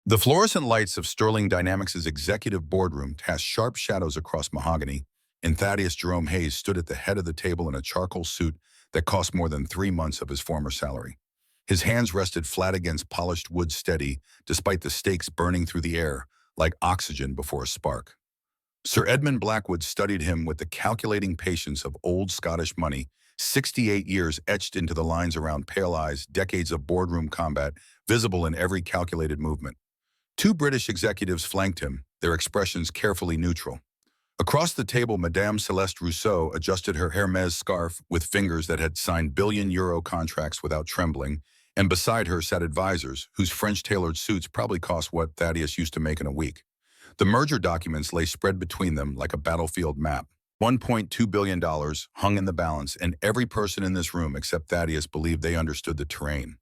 The fluorescent lights of Sterling Dynamics' executive boardroom cast sharp shadows across mahogany, and Thaddeus Jerome Hayes stood at the head of the table in a charcoal suit that cost more than 3 months of his former salary. His hands rested flat against polished wood steady, despite the stakes burning through the air, like oxygen before a spark. Sir Edmund Blackwood studied him with the calculating patience of old Scottish money, 68 years etched into the lines around pale eyes, decades of boardroom combat, visible in every calculated movement. Two British executives flanked him, their expressions carefully neutral. Across the table, Madame Celeste Rousseau adjusted her Hermes scarf with fingers that had signed billion-euro contracts without trembling, and beside her sat advisors whose French-tailored suits probably cost what Thaddeus used to make in a week. The merger documents lay spread between them like a battlefield map. $1.2 billion hung in the balance, and every person in this room except Thaddeus believed they understood the terrain.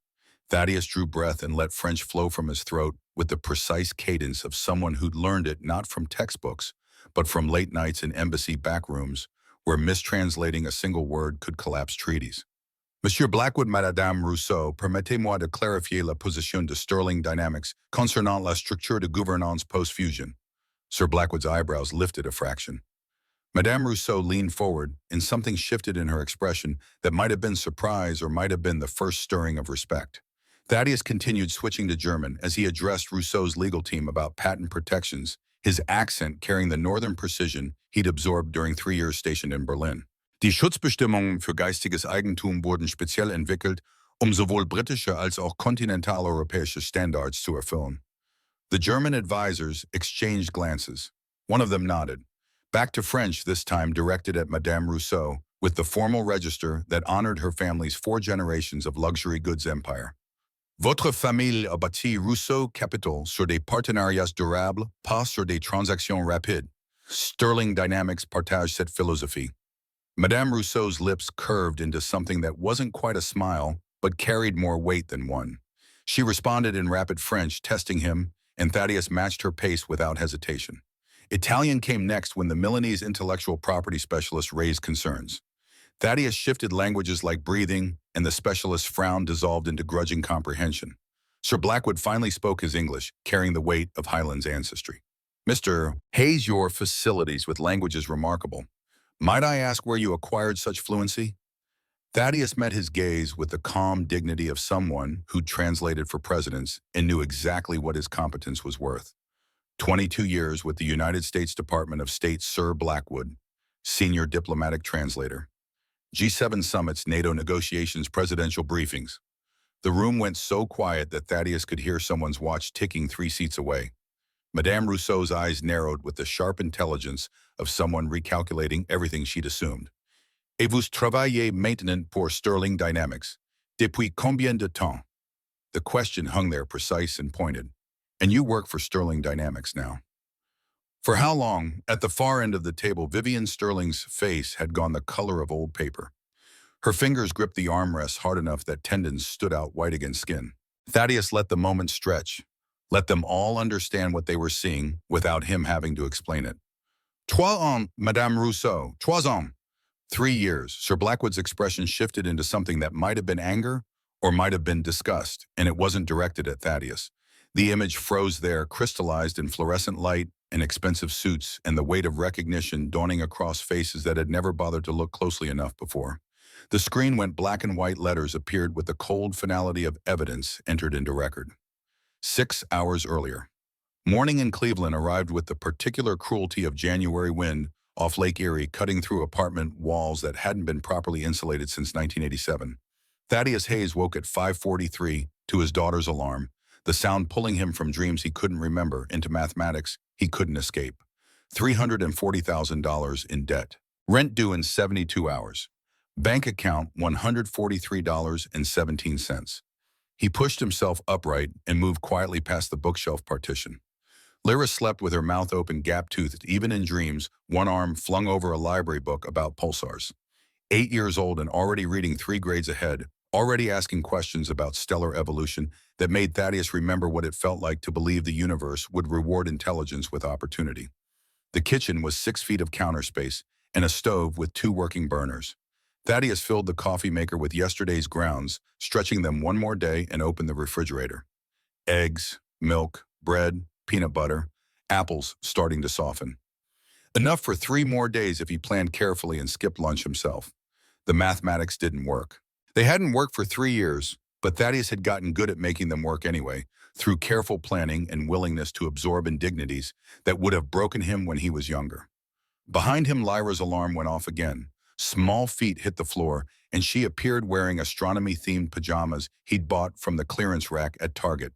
Thaddeus drew breath and let French flow from his throat with the precise cadence of someone who'd learned it not from textbooks, but from late nights in embassy backrooms where mistranslating a single word could collapse treaties. Monsieur Blackwood, Madame Rousseau, permettez-moi de clarifier la position de Sterling Dynamics concernant la structure de gouvernance post-fusion. Sir Blackwood's eyebrows lifted a fraction. Madame Rousseau leaned forward, and something shifted in her expression that might have been surprise or might have been the first stirring of respect. Thaddeus continued switching to German as he addressed Rousseau's legal team about patent protections, his accent carrying the northern precision he'd absorbed during 3 years stationed in Berlin. Die Schutzbestimmungen für geistiges Eigentum wurden speziell entwickelt, sowohl britische als auch kontinentaleuropäische Standards zu erfüllen. The German advisors exchanged glances. One of them nodded. Back to French, this time directed at Madame Rousseau, with the formal register that honored her family's 4 generations of luxury goods empire. Votre famille a bâti Rousseau Capital sur des partenariats durables, pas sur des transactions rapides. Sterling Dynamics partage cette philosophie. Madame Rousseau's lips curved into something that wasn't quite a smile, but carried more weight than one. She responded in rapid French, testing him, and Thaddeus matched her pace without hesitation. Italian came next when the Milanese intellectual property specialist raised concerns. Thaddeus shifted languages like breathing, and the specialist's frown dissolved into grudging comprehension. Sir Blackwood finally spoke his English, carrying the weight of Highland's ancestry. Mr. Hayes, your facilities with language is remarkable. Might I ask where you acquired such fluency? Thaddeus met his gaze with the calm dignity of someone who'd translated for presidents and knew exactly what his competence was worth. 22 years with the United States Department of State Sir Blackwood, senior diplomatic translator. G7 summits, NATO negotiations, presidential briefings. The room went so quiet that Thaddeus could hear someone's watch ticking 3 seats away. Madame Rousseau's eyes narrowed with the sharp intelligence of someone recalculating everything she'd assumed. Et vous travaillez maintenant pour Sterling Dynamics. Depuis combien de temps? The question hung there precise and pointed. And you work for Sterling Dynamics now. For how long? At the far end of the table, Vivian Sterling's face had gone the color of old paper. Her fingers gripped the armrests hard enough that tendons stood out white against skin. Thaddeus let the moment stretch. Let them all understand what they were seeing without him having to explain it. 3 ans, Madame Rousseau. 3 ans. 3 years. Sir Blackwood's expression shifted into something that might have been anger or might have been disgust, and it wasn't directed at Thaddeus. The image froze there, crystallized in fluorescent light and expensive suits, and the weight of recognition dawning across faces that had never bothered to look closely enough before. The screen went black and white letters appeared with the cold finality of evidence entered into record. 6 hours earlier. Morning in Cleveland arrived with the particular cruelty of January wind off Lake Erie, cutting through apartment walls that hadn't been properly insulated since 1987. Thaddeus Hayes woke at 5:43 to his daughter's alarm, the sound pulling him from dreams he couldn't remember into mathematics he couldn't escape. $340,000 in debt. Rent due in 72 hours. Bank account $143.17. He pushed himself upright and moved quietly past the bookshelf partition. Lyra slept with her mouth open, gap-toothed, even in dreams, one arm flung over a library book about pulsars. 8 years old and already reading 3 grades ahead, already asking questions about stellar evolution that made Thaddeus remember what it felt like to believe the universe would reward intelligence with opportunity. The kitchen was 6 feet of counter space and a stove with 2 working burners. Thaddeus filled the coffee maker with yesterday's grounds, stretching them one more day, and opened the refrigerator. Eggs, milk, bread, peanut butter, apples starting to soften. Enough for 3 more days if he planned carefully and skipped lunch himself. The mathematics didn't work. They hadn't worked for 3 years, but Thaddeus had gotten good at making them work anyway, through careful planning and willingness to absorb indignities that would have broken him when he was younger. Behind him, Lyra's alarm went off again. Small feet hit the floor, and she appeared wearing astronomy-themed pajamas he'd bought from the clearance rack at Target.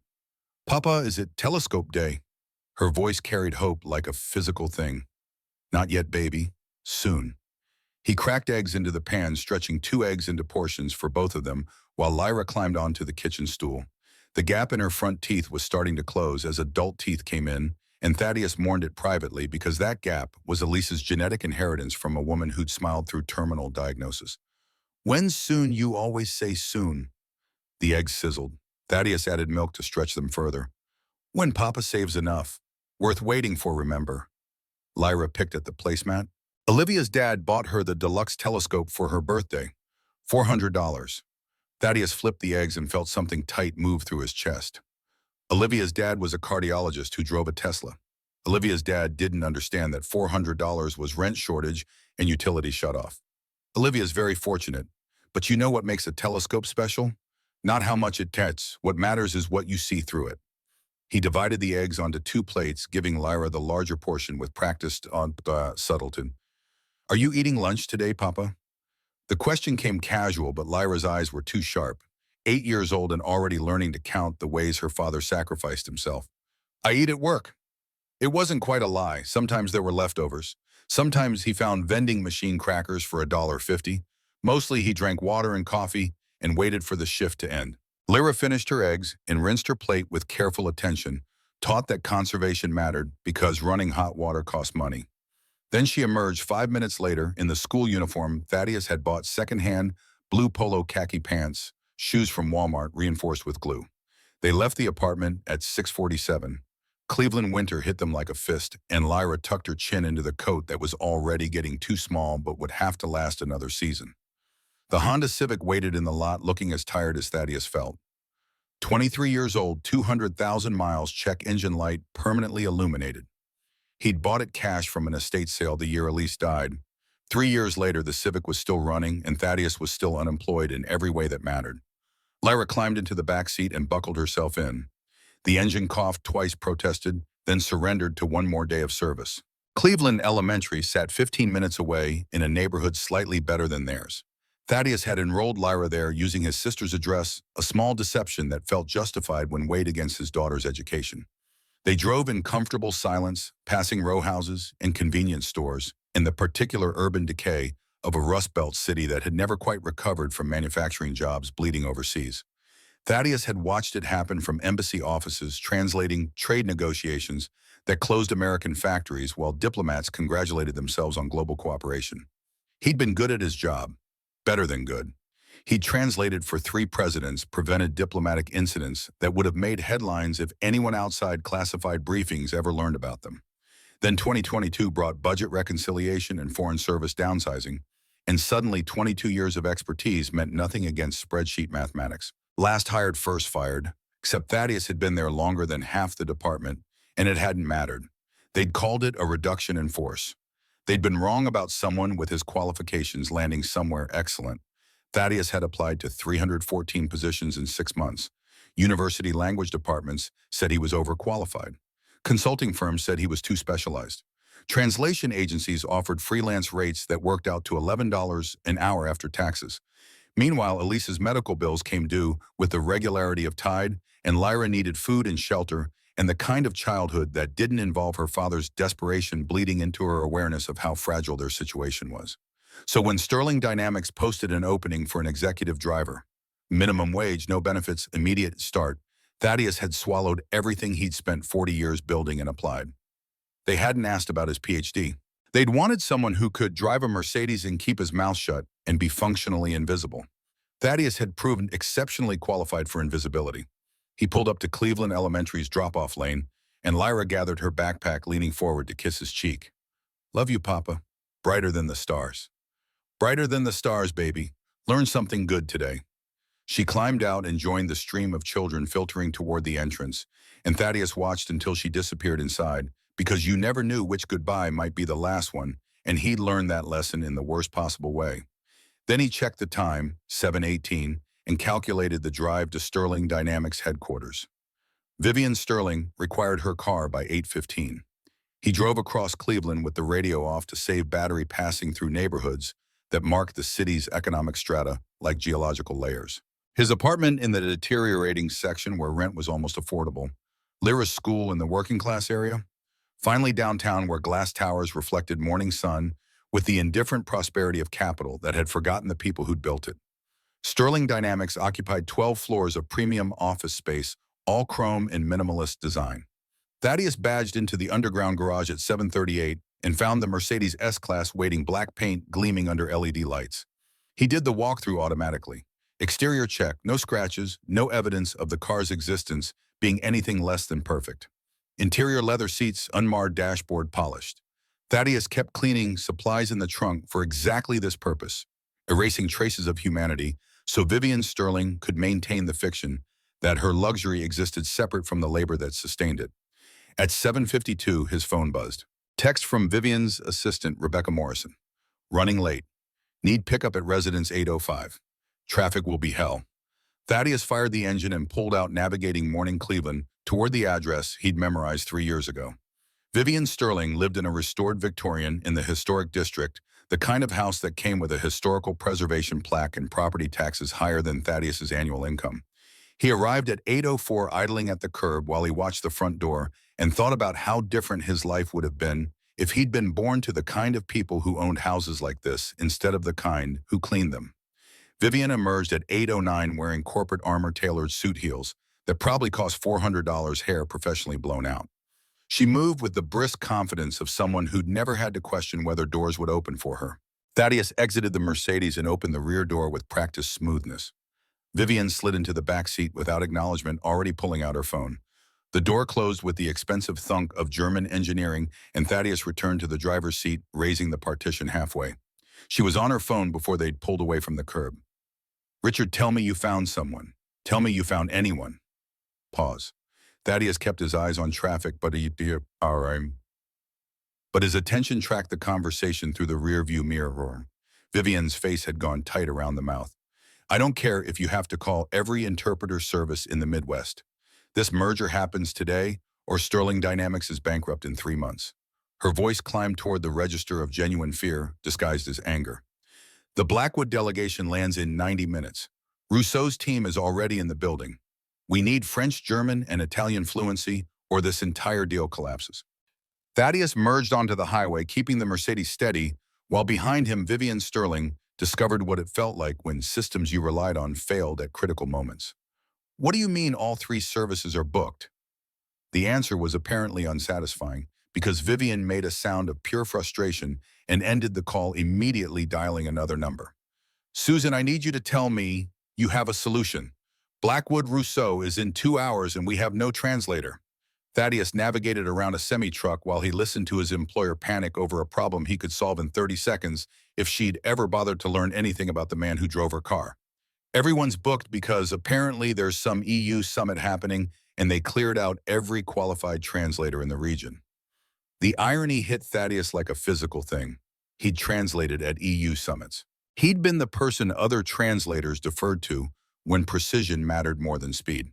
"Papa, is it telescope day?" Her voice carried hope like a physical thing. "Not yet, baby. Soon." He cracked eggs into the pan, stretching 2 eggs into portions for both of them, while Lyra climbed onto the kitchen stool. The gap in her front teeth was starting to close as adult teeth came in, and Thaddeus mourned it privately because that gap was Elise's genetic inheritance from a woman who'd smiled through terminal diagnosis. "When soon, you always say soon." The eggs sizzled. Thaddeus added milk to stretch them further. "When Papa saves enough. Worth waiting for, remember." Lyra picked at the placemat. Olivia's dad bought her the deluxe telescope for her birthday. $400. Thaddeus flipped the eggs and felt something tight move through his chest. Olivia's dad was a cardiologist who drove a Tesla. Olivia's dad didn't understand that $400 was rent shortage and utility shutoff. Olivia's very fortunate, but you know what makes a telescope special? Not how much it gets. What matters is what you see through it. He divided the eggs onto 2 plates, giving Lyra the larger portion with practiced on subtlety. "Are you eating lunch today, Papa?" The question came casual, but Lyra's eyes were too sharp. 8 years old and already learning to count the ways her father sacrificed himself. "I eat at work." It wasn't quite a lie. Sometimes there were leftovers. Sometimes he found vending machine crackers for $1.50. Mostly he drank water and coffee and waited for the shift to end. Lyra finished her eggs and rinsed her plate with careful attention, taught that conservation mattered because running hot water cost money. Then she emerged 5 minutes later in the school uniform Thaddeus had bought secondhand, blue polo khaki pants, shoes from Walmart reinforced with glue. They left the apartment at 6:47. Cleveland winter hit them like a fist, and Lyra tucked her chin into the coat that was already getting too small but would have to last another season. The Honda Civic waited in the lot looking as tired as Thaddeus felt. 23 years old, 200,000 miles, check engine light, permanently illuminated. He'd bought it cash from an estate sale the year Elise died. 3 years later, the Civic was still running, and Thaddeus was still unemployed in every way that mattered. Lyra climbed into the back seat and buckled herself in. The engine coughed twice, protested, then surrendered to one more day of service. Cleveland Elementary sat 15 minutes away in a neighborhood slightly better than theirs. Thaddeus had enrolled Lyra there using his sister's address, a small deception that felt justified when weighed against his daughter's education. They drove in comfortable silence, passing row houses and convenience stores, in the particular urban decay of a Rust Belt city that had never quite recovered from manufacturing jobs bleeding overseas. Thaddeus had watched it happen from embassy offices translating trade negotiations that closed American factories while diplomats congratulated themselves on global cooperation. He'd been good at his job, better than good. He'd translated for 3 presidents, prevented diplomatic incidents that would have made headlines if anyone outside classified briefings ever learned about them. Then 2022 brought budget reconciliation and foreign service downsizing, and suddenly 22 years of expertise meant nothing against spreadsheet mathematics. Last hired, first fired, except Thaddeus had been there longer than half the department, and it hadn't mattered. They'd called it a reduction in force. They'd been wrong about someone with his qualifications landing somewhere excellent. Thaddeus had applied to 314 positions in 6 months. University language departments said he was overqualified. Consulting firms said he was too specialized. Translation agencies offered freelance rates that worked out to $11 an hour after taxes. Meanwhile, Elise's medical bills came due with the regularity of tide, and Lyra needed food and shelter and the kind of childhood that didn't involve her father's desperation bleeding into her awareness of how fragile their situation was. So when Sterling Dynamics posted an opening for an executive driver, minimum wage, no benefits, immediate start, Thaddeus had swallowed everything he'd spent 40 years building and applied. They hadn't asked about his PhD. They'd wanted someone who could drive a Mercedes and keep his mouth shut and be functionally invisible. Thaddeus had proven exceptionally qualified for invisibility. He pulled up to Cleveland Elementary's drop-off lane, and Lyra gathered her backpack, leaning forward to kiss his cheek. "Love you, Papa. Brighter than the stars." "Brighter than the stars, baby. Learn something good today." She climbed out and joined the stream of children filtering toward the entrance, and Thaddeus watched until she disappeared inside, because you never knew which goodbye might be the last one, and he'd learned that lesson in the worst possible way. Then he checked the time, 7:18, and calculated the drive to Sterling Dynamics headquarters. Vivian Sterling required her car by 8:15. He drove across Cleveland with the radio off to save battery, passing through neighborhoods that marked the city's economic strata like geological layers. His apartment in the deteriorating section where rent was almost affordable. Lyra's school in the working class area. Finally downtown where glass towers reflected morning sun with the indifferent prosperity of capital that had forgotten the people who'd built it. Sterling Dynamics occupied 12 floors of premium office space, all chrome and minimalist design. Thaddeus badged into the underground garage at 7:38 and found the Mercedes S-Class waiting, black paint gleaming under LED lights. He did the walkthrough automatically. Exterior check, no scratches, no evidence of the car's existence being anything less than perfect. Interior leather seats, unmarred dashboard polished. Thaddeus kept cleaning supplies in the trunk for exactly this purpose, erasing traces of humanity so Vivian Sterling could maintain the fiction that her luxury existed separate from the labor that sustained it. At 7:52, his phone buzzed. Text from Vivian's assistant, Rebecca Morrison. Running late. Need pickup at residence 8:05. Traffic will be hell. Thaddeus fired the engine and pulled out, navigating morning Cleveland toward the address he'd memorized 3 years ago. Vivian Sterling lived in a restored Victorian in the historic district, the kind of house that came with a historical preservation plaque and property taxes higher than Thaddeus's annual income. He arrived at 8:04, idling at the curb while he watched the front door and thought about how different his life would have been if he'd been born to the kind of people who owned houses like this instead of the kind who cleaned them. Vivian emerged at 8:09 wearing corporate armor-tailored suit heels that probably cost $400, hair professionally blown out. She moved with the brisk confidence of someone who'd never had to question whether doors would open for her. Thaddeus exited the Mercedes and opened the rear door with practiced smoothness. Vivian slid into the back seat without acknowledgement, already pulling out her phone. The door closed with the expensive thunk of German engineering, and Thaddeus returned to the driver's seat, raising the partition halfway. She was on her phone before they'd pulled away from the curb. Richard, tell me you found someone. Tell me you found anyone. Pause. Thaddeus kept his eyes on traffic, but his attention tracked the conversation through the rearview mirror. Vivian's face had gone tight around the mouth. I don't care if you have to call every interpreter service in the Midwest. This merger happens today, or Sterling Dynamics is bankrupt in 3 months. Her voice climbed toward the register of genuine fear, disguised as anger. The Blackwood delegation lands in 90 minutes. Rousseau's team is already in the building. We need French, German, and Italian fluency, or this entire deal collapses. Thaddeus merged onto the highway, keeping the Mercedes steady, while behind him Vivian Sterling discovered what it felt like when systems you relied on failed at critical moments. What do you mean all 3 services are booked? The answer was apparently unsatisfying, because Vivian made a sound of pure frustration and ended the call immediately, dialing another number. Susan, I need you to tell me you have a solution. Blackwood Rousseau is in 2 hours and we have no translator. Thaddeus navigated around a semi-truck while he listened to his employer panic over a problem he could solve in 30 seconds if she'd ever bothered to learn anything about the man who drove her car. Everyone's booked because apparently there's some EU summit happening and they cleared out every qualified translator in the region. The irony hit Thaddeus like a physical thing. He'd translated at EU summits. He'd been the person other translators deferred to when precision mattered more than speed.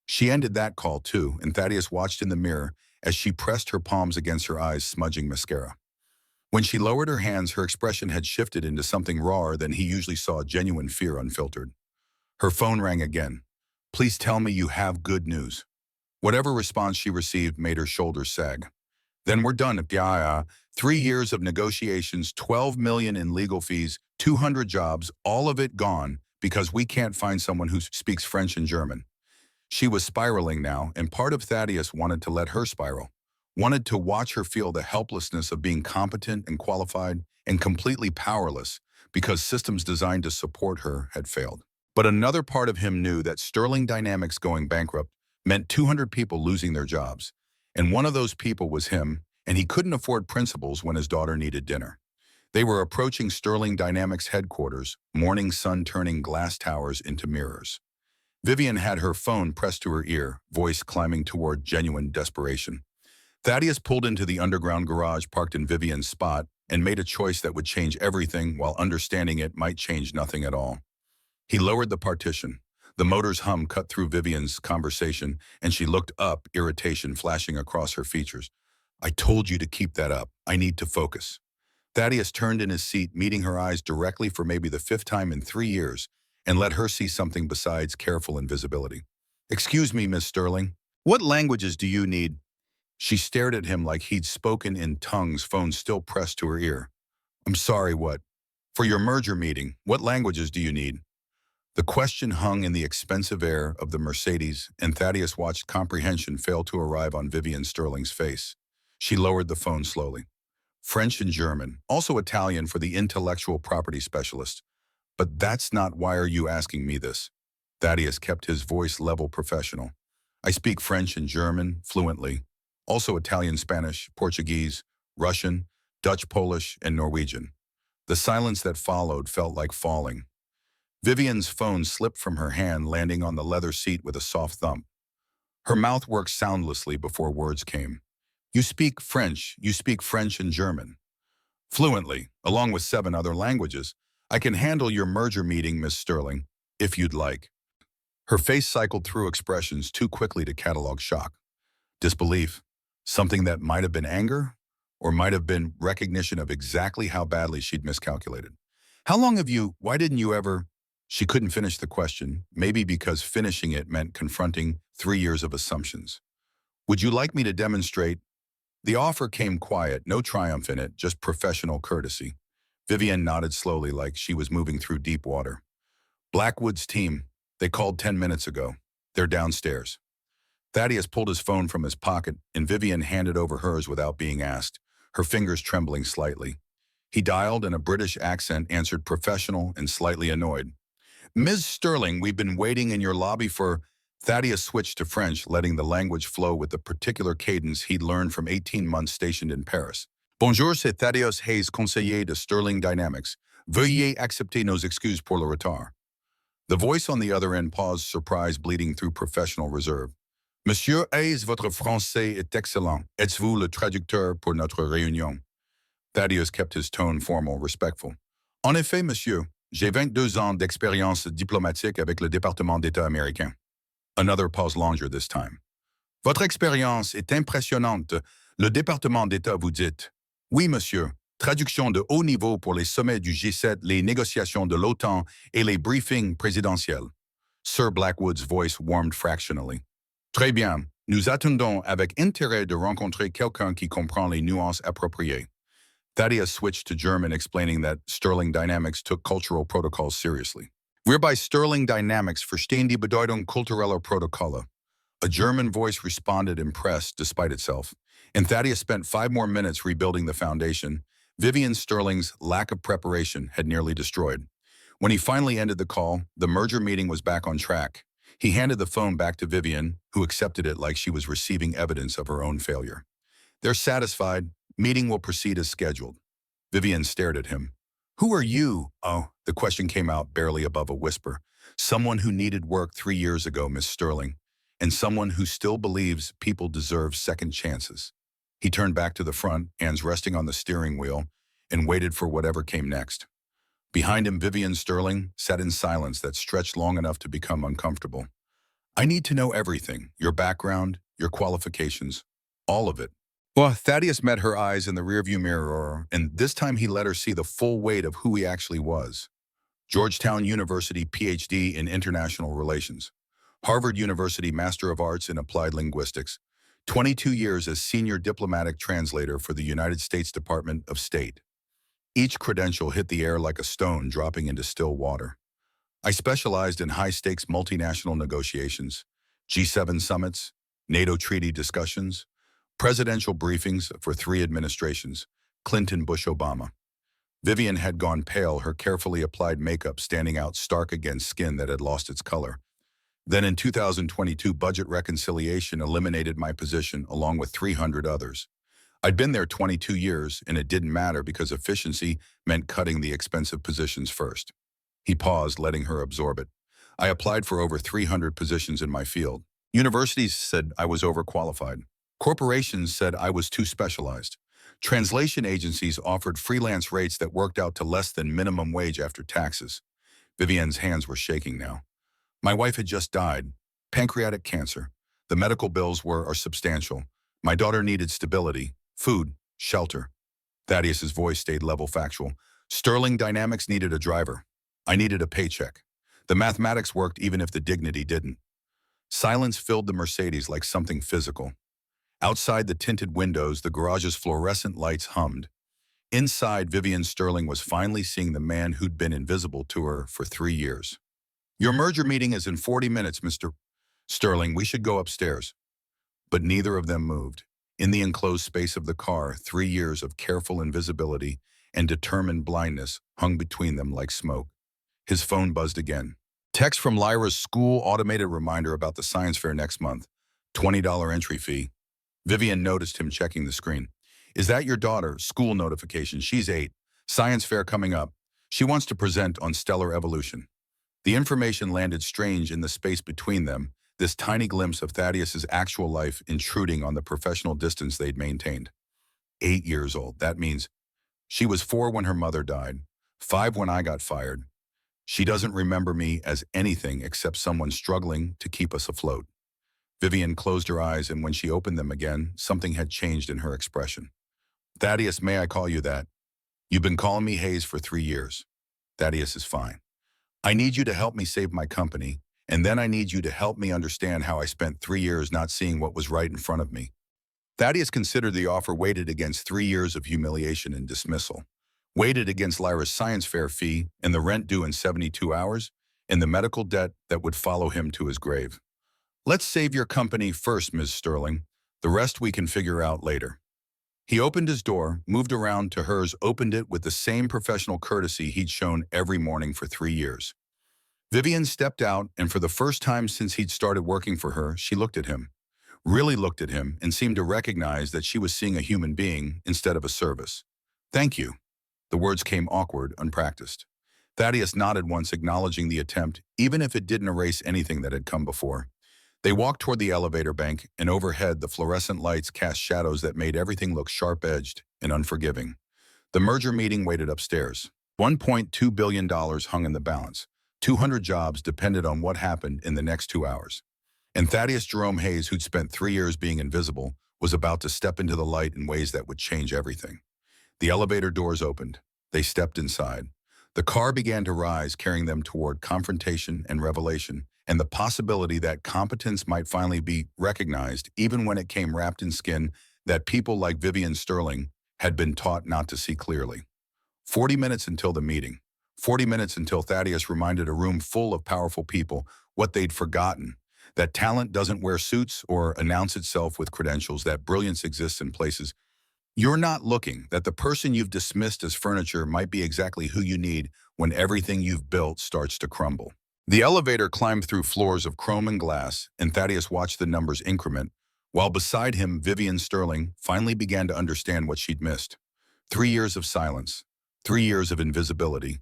She ended that call too, and Thaddeus watched in the mirror as she pressed her palms against her eyes, smudging mascara. When she lowered her hands, her expression had shifted into something rawer than he usually saw, genuine fear unfiltered. Her phone rang again. Please tell me you have good news. Whatever response she received made her shoulders sag. Then we're done. 3 years of negotiations, $12 million in legal fees, 200 jobs, all of it gone because we can't find someone who speaks French and German. She was spiraling now, and part of Thaddeus wanted to let her spiral, wanted to watch her feel the helplessness of being competent and qualified and completely powerless because systems designed to support her had failed. But another part of him knew that Sterling Dynamics going bankrupt meant 200 people losing their jobs. And one of those people was him, and he couldn't afford principals when his daughter needed dinner. They were approaching Sterling Dynamics headquarters, morning sun turning glass towers into mirrors. Vivian had her phone pressed to her ear, voice climbing toward genuine desperation. Thaddeus pulled into the underground garage parked in Vivian's spot and made a choice that would change everything while understanding it might change nothing at all. He lowered the partition. The motor's hum cut through Vivian's conversation, and she looked up, irritation flashing across her features. I told you to keep that up. I need to focus. Thaddeus turned in his seat, meeting her eyes directly for maybe the 5th time in 3 years, and let her see something besides careful invisibility. Excuse me, Miss Sterling. What languages do you need? She stared at him like he'd spoken in tongues, phone still pressed to her ear. I'm sorry, what? For your merger meeting, what languages do you need? The question hung in the expensive air of the Mercedes, and Thaddeus watched comprehension fail to arrive on Vivian Sterling's face. She lowered the phone slowly. French and German, also Italian for the intellectual property specialist. But that's not why are you asking me this? Thaddeus kept his voice level professional. I speak French and German fluently, also Italian, Spanish, Portuguese, Russian, Dutch, Polish, and Norwegian. The silence that followed felt like falling. Vivian's phone slipped from her hand, landing on the leather seat with a soft thump. Her mouth worked soundlessly before words came. You speak French and German. Fluently, along with 7 other languages. I can handle your merger meeting, Miss Sterling, if you'd like. Her face cycled through expressions too quickly to catalog shock. Disbelief, something that might have been anger, or might have been recognition of exactly how badly she'd miscalculated. Why didn't you ever? She couldn't finish the question, maybe because finishing it meant confronting 3 years of assumptions. Would you like me to demonstrate? The offer came quiet, no triumph in it, just professional courtesy. Vivian nodded slowly like she was moving through deep water. Blackwood's team, they called 10 minutes ago. They're downstairs. Thaddeus pulled his phone from his pocket, and Vivian handed over hers without being asked, her fingers trembling slightly. He dialed, and a British accent answered, professional and slightly annoyed. Ms. Sterling, we've been waiting in your lobby for... Thaddeus switched to French, letting the language flow with the particular cadence he'd learned from 18 months stationed in Paris. Bonjour, c'est Thaddeus Hayes, conseiller de Sterling Dynamics. Veuillez accepter nos excuses pour le retard. The voice on the other end paused, surprise bleeding through professional reserve. Monsieur Hayes, votre français est excellent. Êtes-vous le traducteur pour notre réunion? Thaddeus kept his tone formal, respectful. En effet, monsieur, j'ai 22 ans d'expérience diplomatique avec le département d'État américain. Another pause longer this time. Votre expérience est impressionnante. Le département d'État, vous dites. Oui, monsieur. Traduction de haut niveau pour les sommets du G7, les négociations de l'OTAN et les briefings présidentiels. Sir Blackwood's voice warmed fractionally. Très bien. Nous attendons avec intérêt de rencontrer quelqu'un qui comprend les nuances appropriées. Thaddeus switched to German, explaining that Sterling Dynamics took cultural protocols seriously. Wir bei Sterling Dynamics verstehen die Bedeutung kultureller Protokolle. A German voice responded, impressed despite itself, and Thaddeus spent 5 more minutes rebuilding the foundation. Vivian Sterling's lack of preparation had nearly destroyed. When he finally ended the call, the merger meeting was back on track. He handed the phone back to Vivian, who accepted it like she was receiving evidence of her own failure. They're satisfied. Meeting will proceed as scheduled. Vivian stared at him. Who are you? Oh, the question came out barely above a whisper. Someone who needed work 3 years ago, Miss Sterling, and someone who still believes people deserve second chances. He turned back to the front, hands resting on the steering wheel, and waited for whatever came next. Behind him, Vivian Sterling sat in silence that stretched long enough to become uncomfortable. I need to know everything, your background, your qualifications, all of it. Well, Thaddeus met her eyes in the rearview mirror, and this time he let her see the full weight of who he actually was. Georgetown University PhD in International Relations. Harvard University Master of Arts in Applied Linguistics. 22 years as Senior Diplomatic Translator for the United States Department of State. Each credential hit the air like a stone dropping into still water. I specialized in high-stakes multinational negotiations, G7 summits, NATO treaty discussions, presidential briefings for 3 administrations, Clinton, Bush, Obama. Vivian had gone pale, her carefully applied makeup standing out stark against skin that had lost its color. Then in 2022, budget reconciliation eliminated my position along with 300 others. I'd been there 22 years, and it didn't matter because efficiency meant cutting the expensive positions first. He paused, letting her absorb it. I applied for over 300 positions in my field. Universities said I was overqualified. Corporations said I was too specialized. Translation agencies offered freelance rates that worked out to less than minimum wage after taxes. Vivienne's hands were shaking now. My wife had just died. Pancreatic cancer. The medical bills are substantial. My daughter needed stability, food, shelter. Thaddeus's voice stayed level factual. Sterling Dynamics needed a driver. I needed a paycheck. The mathematics worked even if the dignity didn't. Silence filled the Mercedes like something physical. Outside the tinted windows, the garage's fluorescent lights hummed. Inside, Vivian Sterling was finally seeing the man who'd been invisible to her for 3 years. Your merger meeting is in 40 minutes, Mr. Sterling. We should go upstairs. But neither of them moved. In the enclosed space of the car, 3 years of careful invisibility and determined blindness hung between them like smoke. His phone buzzed again. Text from Lyra's school, automated reminder about the science fair next month. $20 entry fee. Vivian noticed him checking the screen. Is that your daughter? School notification. She's 8. Science fair coming up. She wants to present on stellar evolution. The information landed strange in the space between them, this tiny glimpse of Thaddeus's actual life intruding on the professional distance they'd maintained. 8 years old. That means she was 4 when her mother died, 5 when I got fired. She doesn't remember me as anything except someone struggling to keep us afloat. Vivian closed her eyes, and when she opened them again, something had changed in her expression. Thaddeus, may I call you that? You've been calling me Hayes for 3 years. Thaddeus is fine. I need you to help me save my company, and then I need you to help me understand how I spent 3 years not seeing what was right in front of me. Thaddeus considered the offer weighted against 3 years of humiliation and dismissal, weighted against Lyra's science fair fee and the rent due in 72 hours, and the medical debt that would follow him to his grave. Let's save your company first, Ms. Sterling. The rest we can figure out later. He opened his door, moved around to hers, opened it with the same professional courtesy he'd shown every morning for 3 years. Vivian stepped out, and for the first time since he'd started working for her, she looked at him. Really looked at him and seemed to recognize that she was seeing a human being instead of a service. Thank you. The words came awkward, unpracticed. Thaddeus nodded once, acknowledging the attempt, even if it didn't erase anything that had come before. They walked toward the elevator bank, and overhead the fluorescent lights cast shadows that made everything look sharp-edged and unforgiving. The merger meeting waited upstairs. $1.2 billion hung in the balance. 200 jobs depended on what happened in the next 2 hours. And Thaddeus Jerome Hayes, who'd spent 3 years being invisible, was about to step into the light in ways that would change everything. The elevator doors opened. They stepped inside. The car began to rise, carrying them toward confrontation and revelation, and the possibility that competence might finally be recognized, even when it came wrapped in skin that people like Vivian Sterling had been taught not to see clearly. 40 minutes until the meeting. 40 minutes until Thaddeus reminded a room full of powerful people what they'd forgotten, that talent doesn't wear suits or announce itself with credentials, that brilliance exists in places you're not looking, that the person you've dismissed as furniture might be exactly who you need when everything you've built starts to crumble. The elevator climbed through floors of chrome and glass, and Thaddeus watched the numbers increment, while beside him, Vivian Sterling finally began to understand what she'd missed. 3 years of silence, 3 years of invisibility,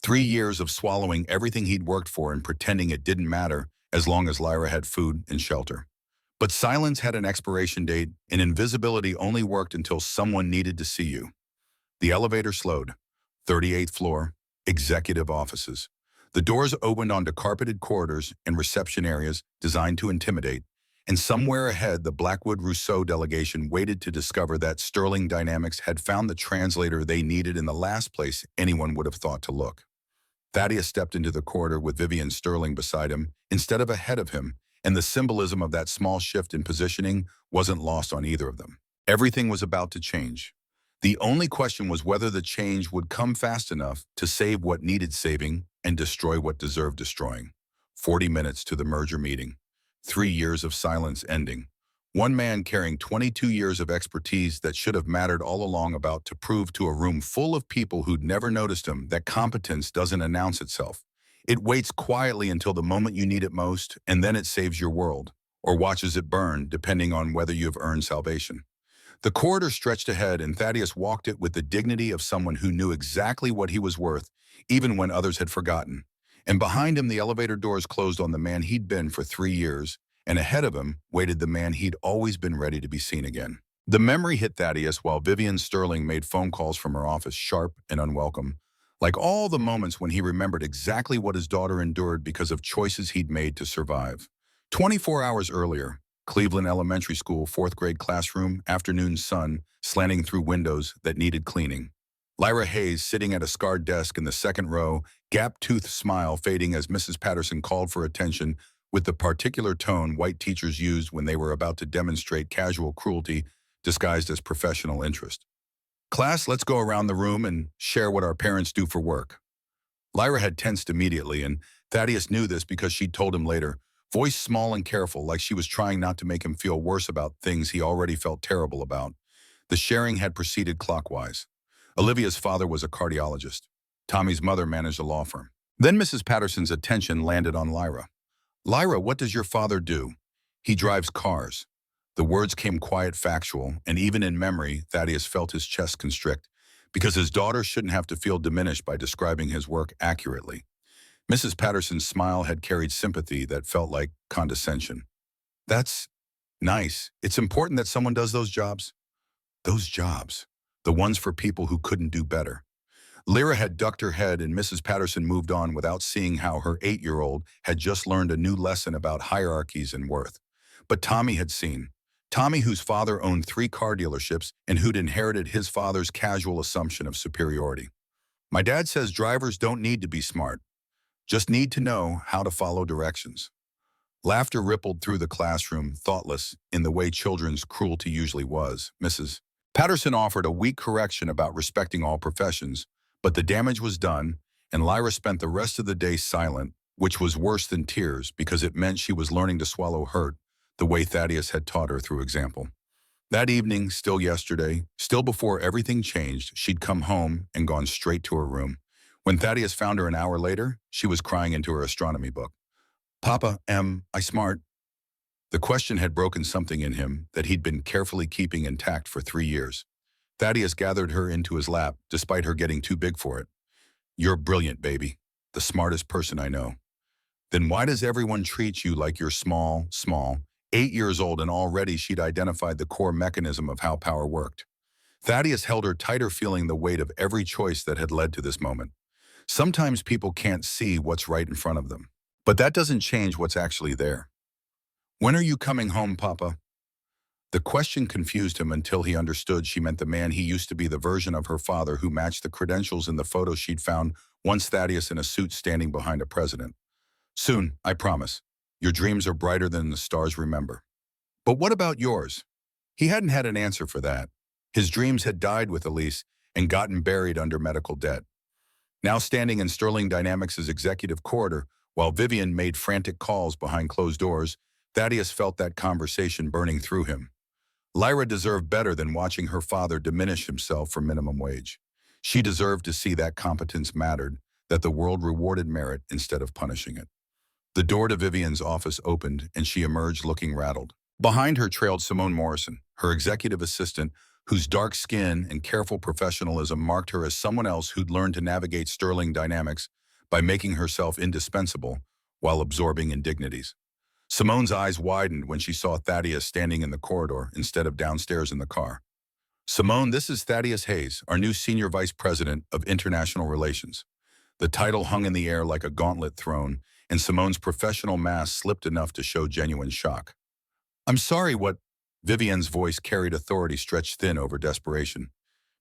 3 years of swallowing everything he'd worked for and pretending it didn't matter as long as Lyra had food and shelter. But silence had an expiration date, and invisibility only worked until someone needed to see you. The elevator slowed. 38th floor, executive offices. The doors opened onto carpeted corridors and reception areas designed to intimidate, and somewhere ahead, the Blackwood Rousseau delegation waited to discover that Sterling Dynamics had found the translator they needed in the last place anyone would have thought to look. Thaddeus stepped into the corridor with Vivian Sterling beside him instead of ahead of him, and the symbolism of that small shift in positioning wasn't lost on either of them. Everything was about to change. The only question was whether the change would come fast enough to save what needed saving and destroy what deserved destroying. 40 minutes to the merger meeting. 3 years of silence ending. One man carrying 22 years of expertise that should have mattered all along about to prove to a room full of people who'd never noticed him that competence doesn't announce itself. It waits quietly until the moment you need it most, and then it saves your world, or watches it burn, depending on whether you have earned salvation. The corridor stretched ahead, and Thaddeus walked it with the dignity of someone who knew exactly what he was worth, even when others had forgotten. And behind him, the elevator doors closed on the man he'd been for 3 years, and ahead of him waited the man he'd always been ready to be seen again. The memory hit Thaddeus while Vivian Sterling made phone calls from her office, sharp and unwelcome, like all the moments when he remembered exactly what his daughter endured because of choices he'd made to survive. 24 hours earlier, Cleveland Elementary School, fourth grade classroom, afternoon sun slanting through windows that needed cleaning. Lyra Hayes sitting at a scarred desk in the second row, gap-toothed smile fading as Mrs. Patterson called for attention with the particular tone white teachers used when they were about to demonstrate casual cruelty disguised as professional interest. Class, let's go around the room and share what our parents do for work. Lyra had tensed immediately, and Thaddeus knew this because she'd told him later, voice small and careful, like she was trying not to make him feel worse about things he already felt terrible about. The sharing had proceeded clockwise. Olivia's father was a cardiologist. Tommy's mother managed a law firm. Then Mrs. Patterson's attention landed on Lyra. Lyra, what does your father do? He drives cars. The words came quiet, factual, and even in memory, Thaddeus felt his chest constrict, because his daughter shouldn't have to feel diminished by describing his work accurately. Mrs. Patterson's smile had carried sympathy that felt like condescension. That's nice. It's important that someone does those jobs. Those jobs. The ones for people who couldn't do better. Lyra had ducked her head, and Mrs. Patterson moved on without seeing how her 8-year-old had just learned a new lesson about hierarchies and worth. But Tommy had seen. Tommy, whose father owned 3 car dealerships and who'd inherited his father's casual assumption of superiority. My dad says drivers don't need to be smart, just need to know how to follow directions. Laughter rippled through the classroom, thoughtless in the way children's cruelty usually was. Mrs. Patterson offered a weak correction about respecting all professions, but the damage was done, and Lyra spent the rest of the day silent, which was worse than tears because it meant she was learning to swallow hurt the way Thaddeus had taught her through example. That evening, still yesterday, still before everything changed, she'd come home and gone straight to her room. When Thaddeus found her an hour later, she was crying into her astronomy book. Papa, am I smart? The question had broken something in him that he'd been carefully keeping intact for 3 years. Thaddeus gathered her into his lap, despite her getting too big for it. You're brilliant, baby. The smartest person I know. Then why does everyone treat you like you're small? 8 years old, and already she'd identified the core mechanism of how power worked. Thaddeus held her tighter, feeling the weight of every choice that had led to this moment. Sometimes people can't see what's right in front of them, but that doesn't change what's actually there. When are you coming home, Papa? The question confused him until he understood she meant the man he used to be, the version of her father who matched the credentials in the photo she'd found, once Thaddeus in a suit standing behind a president. Soon, I promise. Your dreams are brighter than the stars remember. But what about yours? He hadn't had an answer for that. His dreams had died with Elise and gotten buried under medical debt. Now standing in Sterling Dynamics' executive corridor, while Vivian made frantic calls behind closed doors, Thaddeus felt that conversation burning through him. Lyra deserved better than watching her father diminish himself for minimum wage. She deserved to see that competence mattered, that the world rewarded merit instead of punishing it. The door to Vivian's office opened, and she emerged looking rattled. Behind her trailed Simone Morrison, her executive assistant, whose dark skin and careful professionalism marked her as someone else who'd learned to navigate Sterling Dynamics by making herself indispensable while absorbing indignities. Simone's eyes widened when she saw Thaddeus standing in the corridor instead of downstairs in the car. Simone, this is Thaddeus Hayes, our new Senior Vice President of International Relations. The title hung in the air like a gauntlet thrown, and Simone's professional mask slipped enough to show genuine shock. I'm sorry, what? Vivian's voice carried authority stretched thin over desperation.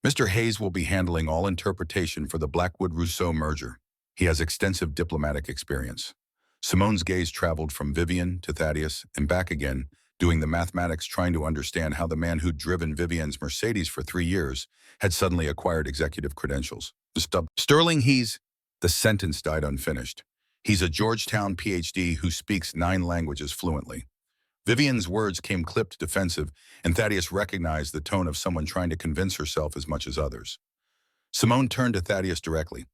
Mr. Hayes will be handling all interpretation for the Blackwood-Rousseau merger. He has extensive diplomatic experience. Simone's gaze traveled from Vivian to Thaddeus and back again, doing the mathematics, trying to understand how the man who'd driven Vivian's Mercedes for 3 years had suddenly acquired executive credentials. Sterling, the sentence died unfinished. He's a Georgetown PhD who speaks 9 languages fluently. Vivian's words came clipped defensive, and Thaddeus recognized the tone of someone trying to convince herself as much as others. Simone turned to Thaddeus directly.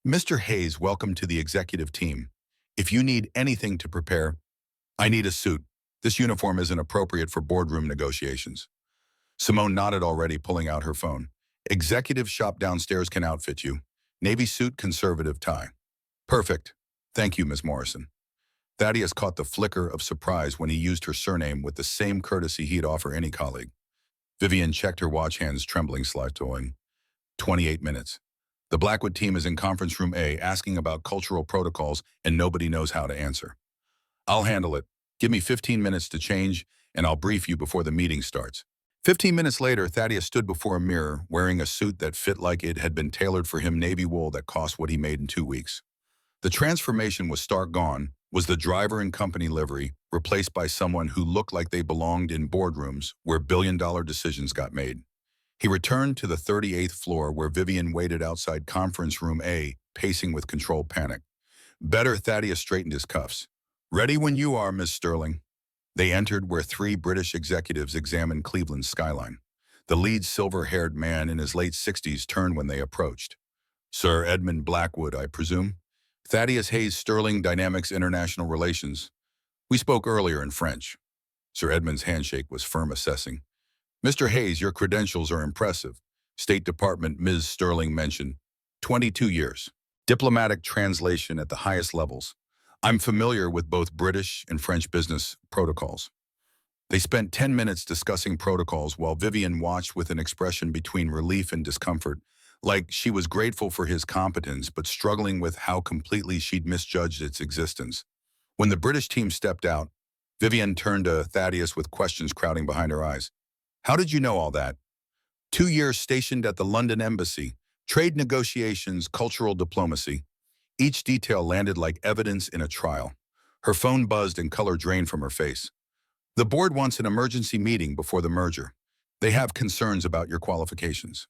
Mr. Hayes, welcome to the executive team. If you need anything to prepare, I need a suit. This uniform isn't appropriate for boardroom negotiations. Simone nodded already, pulling out her phone. Executive shop downstairs can outfit you. Navy suit, conservative tie. Perfect. Thank you, Miss Morrison. Thaddeus caught the flicker of surprise when he used her surname with the same courtesy he'd offer any colleague. Vivian checked her watch, hands trembling slightly. 28 minutes. The Blackwood team is in conference room A asking about cultural protocols and nobody knows how to answer. I'll handle it. Give me 15 minutes to change and I'll brief you before the meeting starts. 15 minutes later, Thaddeus stood before a mirror wearing a suit that fit like it had been tailored for him, navy wool that cost what he made in 2 weeks. The transformation was stark. Gone was the driver and company livery, replaced by someone who looked like they belonged in boardrooms where billion-dollar decisions got made. He returned to the 38th floor where Vivian waited outside conference room A, pacing with controlled panic. Better, Thaddeus straightened his cuffs. Ready when you are, Miss Sterling. They entered where 3 British executives examined Cleveland's skyline. The lead silver-haired man in his late 60s turned when they approached. Sir Edmund Blackwood, I presume? Thaddeus Hayes, Sterling Dynamics International Relations. We spoke earlier in French. Sir Edmund's handshake was firm, assessing. Mr. Hayes, your credentials are impressive. State Department, Ms. Sterling mentioned. 22 years. Diplomatic translation at the highest levels. I'm familiar with both British and French business protocols. They spent 10 minutes discussing protocols while Vivian watched with an expression between relief and discomfort, like she was grateful for his competence but struggling with how completely she'd misjudged its existence. When the British team stepped out, Vivian turned to Thaddeus with questions crowding behind her eyes. How did you know all that? 2 years stationed at the London Embassy, trade negotiations, cultural diplomacy. Each detail landed like evidence in a trial. Her phone buzzed and color drained from her face. The board wants an emergency meeting before the merger. They have concerns about your qualifications.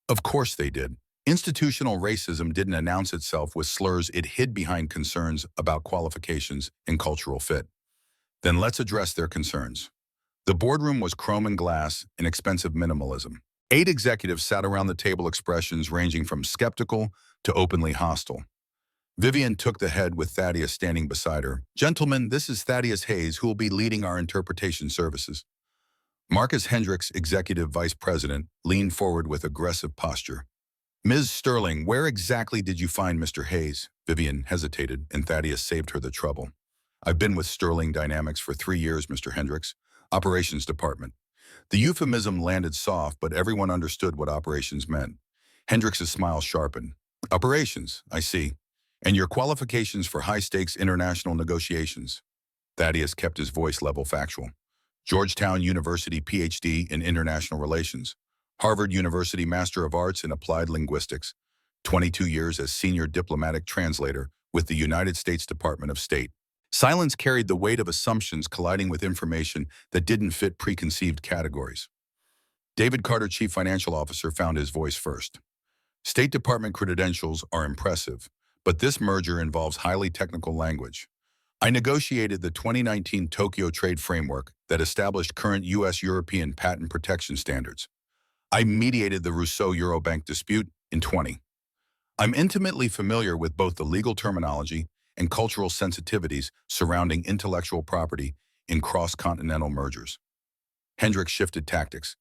Of course they did. Institutional racism didn't announce itself with slurs. It hid behind concerns about qualifications and cultural fit. Then let's address their concerns. The boardroom was chrome and glass in expensive minimalism. 8 executives sat around the table, expressions ranging from skeptical to openly hostile. Vivian took the head with Thaddeus standing beside her. Gentlemen, this is Thaddeus Hayes, who will be leading our interpretation services. Marcus Hendricks, Executive Vice President, leaned forward with aggressive posture. Ms. Sterling, where exactly did you find Mr. Hayes? Vivian hesitated, and Thaddeus saved her the trouble. I've been with Sterling Dynamics for 3 years, Mr. Hendricks. Operations Department. The euphemism landed soft, but everyone understood what operations meant. Hendricks' smile sharpened. Operations, I see. And your qualifications for high-stakes international negotiations? Thaddeus kept his voice level, factual. Georgetown University PhD in International Relations. Harvard University Master of Arts in Applied Linguistics. 22 years as Senior Diplomatic Translator with the United States Department of State. Silence carried the weight of assumptions colliding with information that didn't fit preconceived categories. David Carter, Chief Financial Officer, found his voice first. State Department credentials are impressive, but this merger involves highly technical language. I negotiated the 2019 Tokyo Trade Framework that established current U.S.-European patent protection standards. I mediated the Rousseau-Eurobank dispute in 20. I'm intimately familiar with both the legal terminology and cultural sensitivities surrounding intellectual property in cross-continental mergers. Hendricks shifted tactics.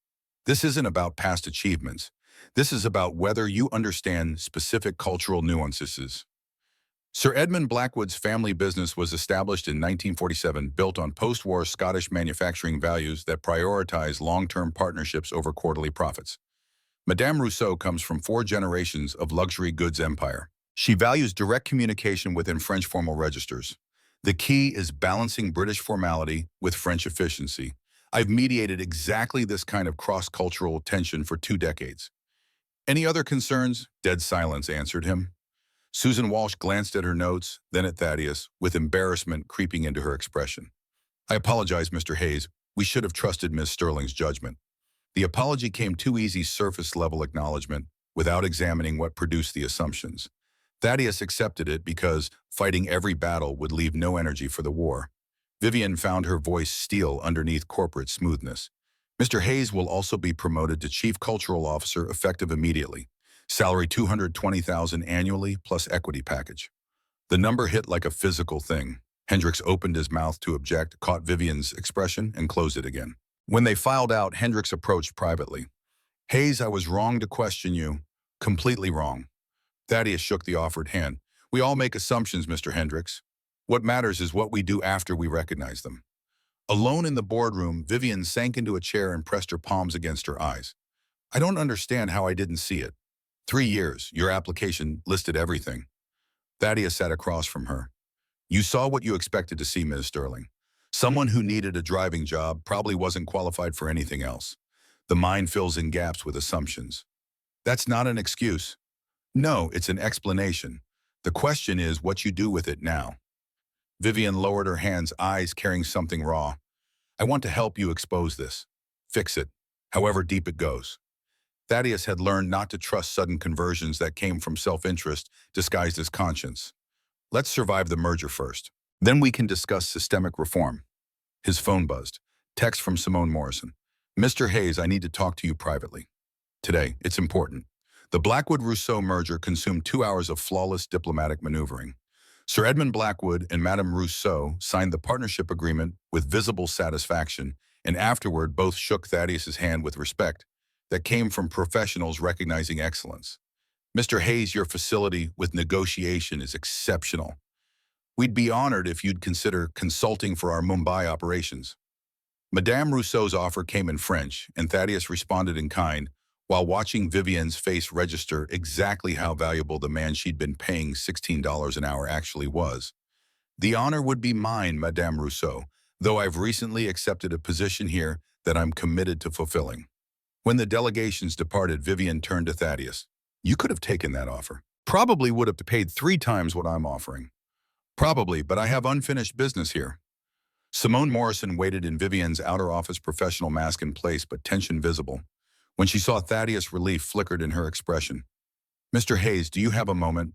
This isn't about past achievements. This is about whether you understand specific cultural nuances. Sir Edmund Blackwood's family business was established in 1947, built on post-war Scottish manufacturing values that prioritize long-term partnerships over quarterly profits. Madame Rousseau comes from 4 generations of luxury goods empire. She values direct communication within French formal registers. The key is balancing British formality with French efficiency. I've mediated exactly this kind of cross-cultural tension for 2 decades. Any other concerns? Dead silence answered him. Susan Walsh glanced at her notes, then at Thaddeus, with embarrassment creeping into her expression. I apologize, Mr. Hayes. We should have trusted Miss Sterling's judgment. The apology came too easy, surface-level acknowledgement, without examining what produced the assumptions. Thaddeus accepted it because fighting every battle would leave no energy for the war. Vivian found her voice steel underneath corporate smoothness. Mr. Hayes will also be promoted to Chief Cultural Officer effective immediately. Salary $220,000 annually plus equity package. The number hit like a physical thing. Hendricks opened his mouth to object, caught Vivian's expression, and closed it again. When they filed out, Hendricks approached privately. Hayes, I was wrong to question you. Completely wrong. Thaddeus shook the offered hand. We all make assumptions, Mr. Hendricks. What matters is what we do after we recognize them. Alone in the boardroom, Vivian sank into a chair and pressed her palms against her eyes. I don't understand how I didn't see it. 3 years, your application listed everything. Thaddeus sat across from her. You saw what you expected to see, Ms. Sterling. Someone who needed a driving job probably wasn't qualified for anything else. The mind fills in gaps with assumptions. That's not an excuse. No, it's an explanation. The question is what you do with it now. Vivian lowered her hands, eyes carrying something raw. I want to help you expose this. Fix it, however deep it goes. Thaddeus had learned not to trust sudden conversions that came from self-interest disguised as conscience. Let's survive the merger first. Then we can discuss systemic reform. His phone buzzed. Text from Simone Morrison. Mr. Hayes, I need to talk to you privately. Today, it's important. The Blackwood-Rousseau merger consumed 2 hours of flawless diplomatic maneuvering. Sir Edmund Blackwood and Madame Rousseau signed the partnership agreement with visible satisfaction, and afterward both shook Thaddeus's hand with respect that came from professionals recognizing excellence. Mr. Hayes, your facility with negotiation is exceptional. We'd be honored if you'd consider consulting for our Mumbai operations. Madame Rousseau's offer came in French, and Thaddeus responded in kind, while watching Vivian's face register exactly how valuable the man she'd been paying $16 an hour actually was. The honor would be mine, Madame Rousseau, though I've recently accepted a position here that I'm committed to fulfilling. When the delegations departed, Vivian turned to Thaddeus. You could have taken that offer. Probably would have paid 3 times what I'm offering. Probably, but I have unfinished business here. Simone Morrison waited in Vivian's outer office, professional mask in place but tension visible. When she saw Thaddeus, relief flickered in her expression. Mr. Hayes, do you have a moment?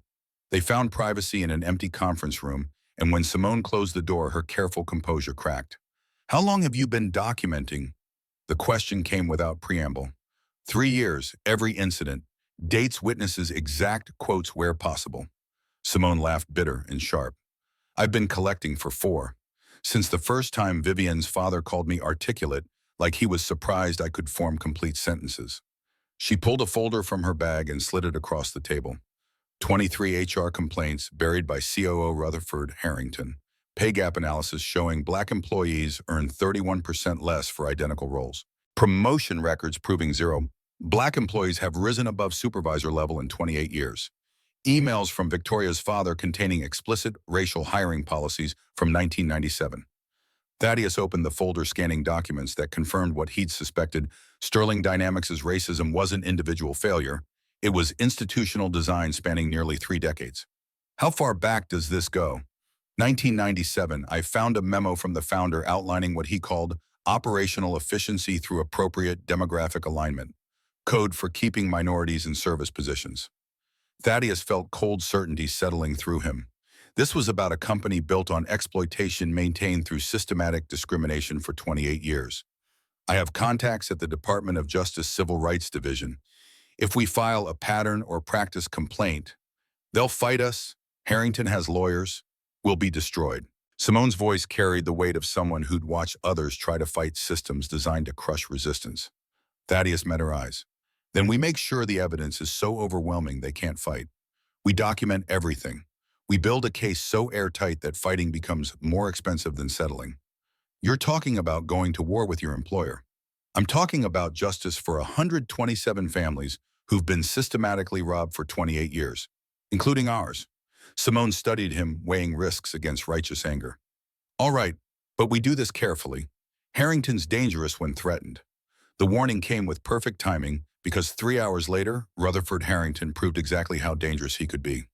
They found privacy in an empty conference room, and when Simone closed the door, her careful composure cracked. How long have you been documenting? The question came without preamble. 3 years, every incident, dates, witnesses, exact quotes where possible. Simone laughed, bitter and sharp. I've been collecting for 4. Since the first time Vivian's father called me articulate, like he was surprised I could form complete sentences. She pulled a folder from her bag and slid it across the table. 23 HR complaints buried by COO Rutherford Harrington. Pay gap analysis showing Black employees earn 31% less for identical roles. Promotion records proving 0. Black employees have risen above supervisor level in 28 years. Emails from Victoria's father containing explicit racial hiring policies from 1997. Thaddeus opened the folder, scanning documents that confirmed what he'd suspected. Sterling Dynamics' racism wasn't individual failure. It was institutional design spanning nearly 3 decades. How far back does this go? 1997, I found a memo from the founder outlining what he called operational efficiency through appropriate demographic alignment, code for keeping minorities in service positions. Thaddeus felt cold certainty settling through him. This was about a company built on exploitation maintained through systematic discrimination for 28 years. I have contacts at the Department of Justice Civil Rights Division. If we file a pattern or practice complaint, they'll fight us. Harrington has lawyers. We'll be destroyed. Simone's voice carried the weight of someone who'd watched others try to fight systems designed to crush resistance. Thaddeus met her eyes. Then we make sure the evidence is so overwhelming they can't fight. We document everything. We build a case so airtight that fighting becomes more expensive than settling. You're talking about going to war with your employer. I'm talking about justice for 127 families who've been systematically robbed for 28 years, including ours. Simone studied him, weighing risks against righteous anger. All right, but we do this carefully. Harrington's dangerous when threatened. The warning came with perfect timing because 3 hours later, Rutherford Harrington proved exactly how dangerous he could be.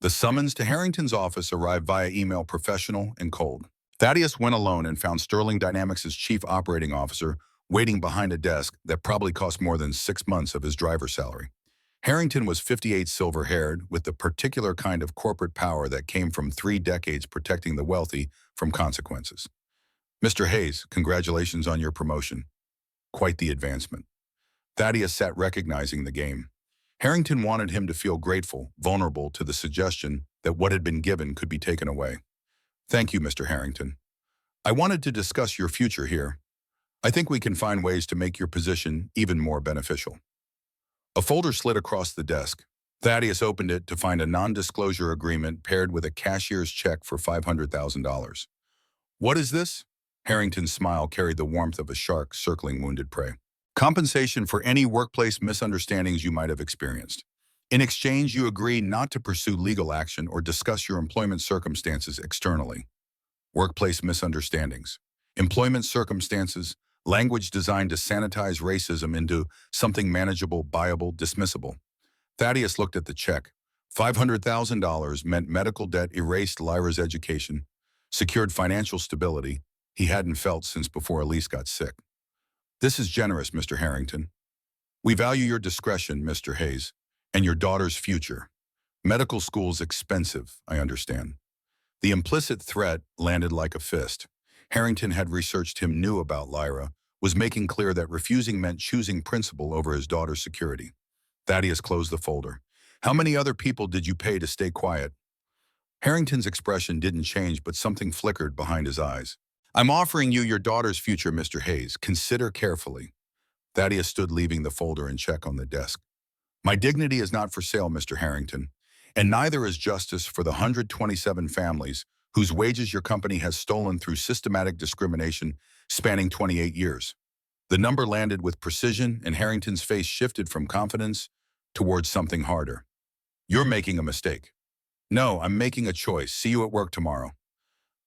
The summons to Harrington's office arrived via email, professional and cold. Thaddeus went alone and found Sterling Dynamics' chief operating officer waiting behind a desk that probably cost more than 6 months of his driver's salary. Harrington was 58, silver-haired, with the particular kind of corporate power that came from 3 decades protecting the wealthy from consequences. Mr. Hayes, congratulations on your promotion. Quite the advancement. Thaddeus sat recognizing the game. Harrington wanted him to feel grateful, vulnerable to the suggestion that what had been given could be taken away. Thank you, Mr. Harrington. I wanted to discuss your future here. I think we can find ways to make your position even more beneficial. A folder slid across the desk. Thaddeus opened it to find a non-disclosure agreement paired with a cashier's check for $500,000. What is this? Harrington's smile carried the warmth of a shark circling wounded prey. Compensation for any workplace misunderstandings you might have experienced. In exchange, you agree not to pursue legal action or discuss your employment circumstances externally. Workplace misunderstandings. Employment circumstances, language designed to sanitize racism into something manageable, buyable, dismissible. Thaddeus looked at the check. $500,000 meant medical debt erased Lyra's education, secured financial stability he hadn't felt since before Elise got sick. This is generous, Mr. Harrington. We value your discretion, Mr. Hayes, and your daughter's future. Medical school's expensive, I understand. The implicit threat landed like a fist. Harrington had researched him, knew about Lyra, was making clear that refusing meant choosing principle over his daughter's security. Thaddeus closed the folder. How many other people did you pay to stay quiet? Harrington's expression didn't change, but something flickered behind his eyes. I'm offering you your daughter's future, Mr. Hayes. Consider carefully. Thaddeus stood, leaving the folder and check on the desk. My dignity is not for sale, Mr. Harrington, and neither is justice for the 127 families whose wages your company has stolen through systematic discrimination spanning 28 years. The number landed with precision, and Harrington's face shifted from confidence towards something harder. You're making a mistake. No, I'm making a choice. See you at work tomorrow.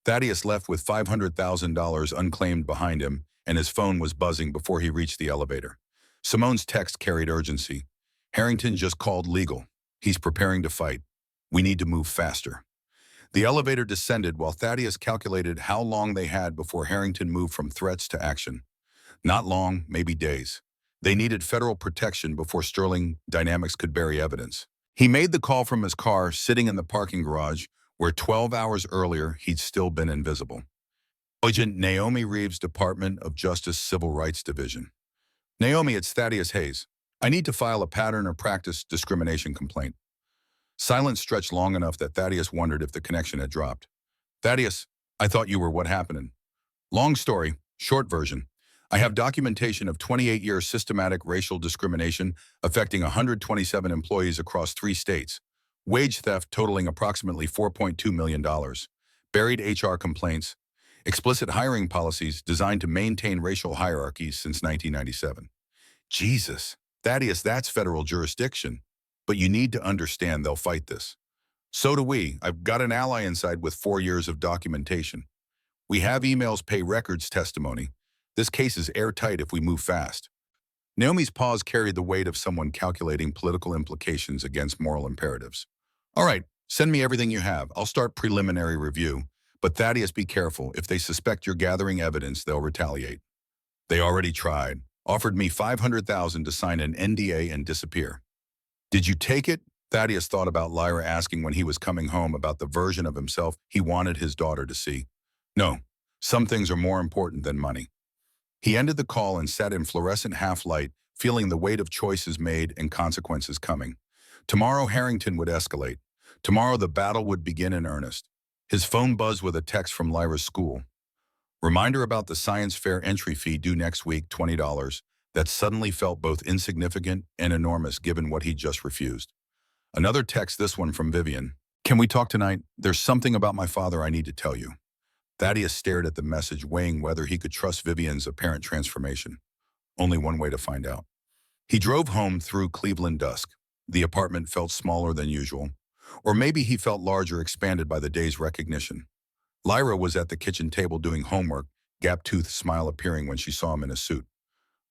Thaddeus left with $500,000 unclaimed behind him, and his phone was buzzing before he reached the elevator. Simone's text carried urgency. Harrington just called legal. He's preparing to fight. We need to move faster. The elevator descended while Thaddeus calculated how long they had before Harrington moved from threats to action. Not long, maybe days. They needed federal protection before Sterling Dynamics could bury evidence. He made the call from his car, sitting in the parking garage, where 12 hours earlier he'd still been invisible. Agent Naomi Reeves, Department of Justice Civil Rights Division. Naomi, it's Thaddeus Hayes. I need to file a pattern or practice discrimination complaint. Silence stretched long enough that Thaddeus wondered if the connection had dropped. Thaddeus, I thought you were what happened. Long story, short version. I have documentation of 28 years systematic racial discrimination affecting 127 employees across 3 states. Wage theft totaling approximately $4.2 million. Buried HR complaints. Explicit hiring policies designed to maintain racial hierarchies since 1997. Jesus, Thaddeus, that's federal jurisdiction. But you need to understand they'll fight this. So do we. I've got an ally inside with 4 years of documentation. We have emails, pay records, testimony. This case is airtight if we move fast. Naomi's pause carried the weight of someone calculating political implications against moral imperatives. All right, send me everything you have. I'll start preliminary review. But Thaddeus, be careful. If they suspect you're gathering evidence, they'll retaliate. They already tried. Offered me $500,000 to sign an NDA and disappear. Did you take it? Thaddeus thought about Lyra asking when he was coming home about the version of himself he wanted his daughter to see. No, some things are more important than money. He ended the call and sat in fluorescent half-light, feeling the weight of choices made and consequences coming. Tomorrow Harrington would escalate. Tomorrow the battle would begin in earnest. His phone buzzed with a text from Lyra's school. Reminder about the science fair entry fee due next week, $20. That suddenly felt both insignificant and enormous given what he'd just refused. Another text, this one from Vivian. Can we talk tonight? There's something about my father I need to tell you. Thaddeus stared at the message, weighing whether he could trust Vivian's apparent transformation. Only one way to find out. He drove home through Cleveland dusk. The apartment felt smaller than usual. Or maybe he felt larger, expanded by the day's recognition. Lyra was at the kitchen table doing homework, gap-toothed smile appearing when she saw him in a suit.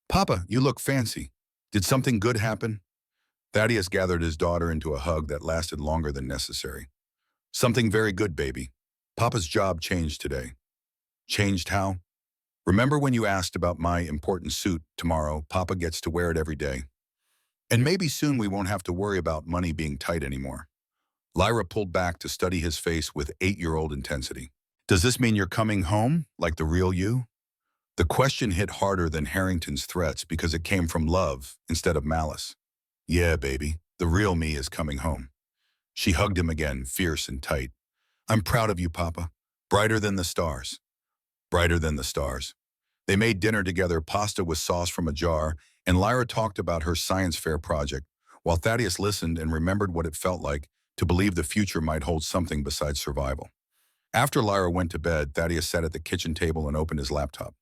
Papa, you look fancy. Did something good happen? Thaddeus gathered his daughter into a hug that lasted longer than necessary. Something very good, baby. Papa's job changed today. Changed how? Remember when you asked about my important suit tomorrow? Papa gets to wear it every day. And maybe soon we won't have to worry about money being tight anymore. Lyra pulled back to study his face with 8-year-old intensity. Does this mean you're coming home, like the real you? The question hit harder than Harrington's threats because it came from love instead of malice. Yeah, baby, the real me is coming home. She hugged him again, fierce and tight. I'm proud of you, Papa. Brighter than the stars. Brighter than the stars. They made dinner together, pasta with sauce from a jar, and Lyra talked about her science fair project, while Thaddeus listened and remembered what it felt like to believe the future might hold something besides survival. After Lyra went to bed, Thaddeus sat at the kitchen table and opened his laptop.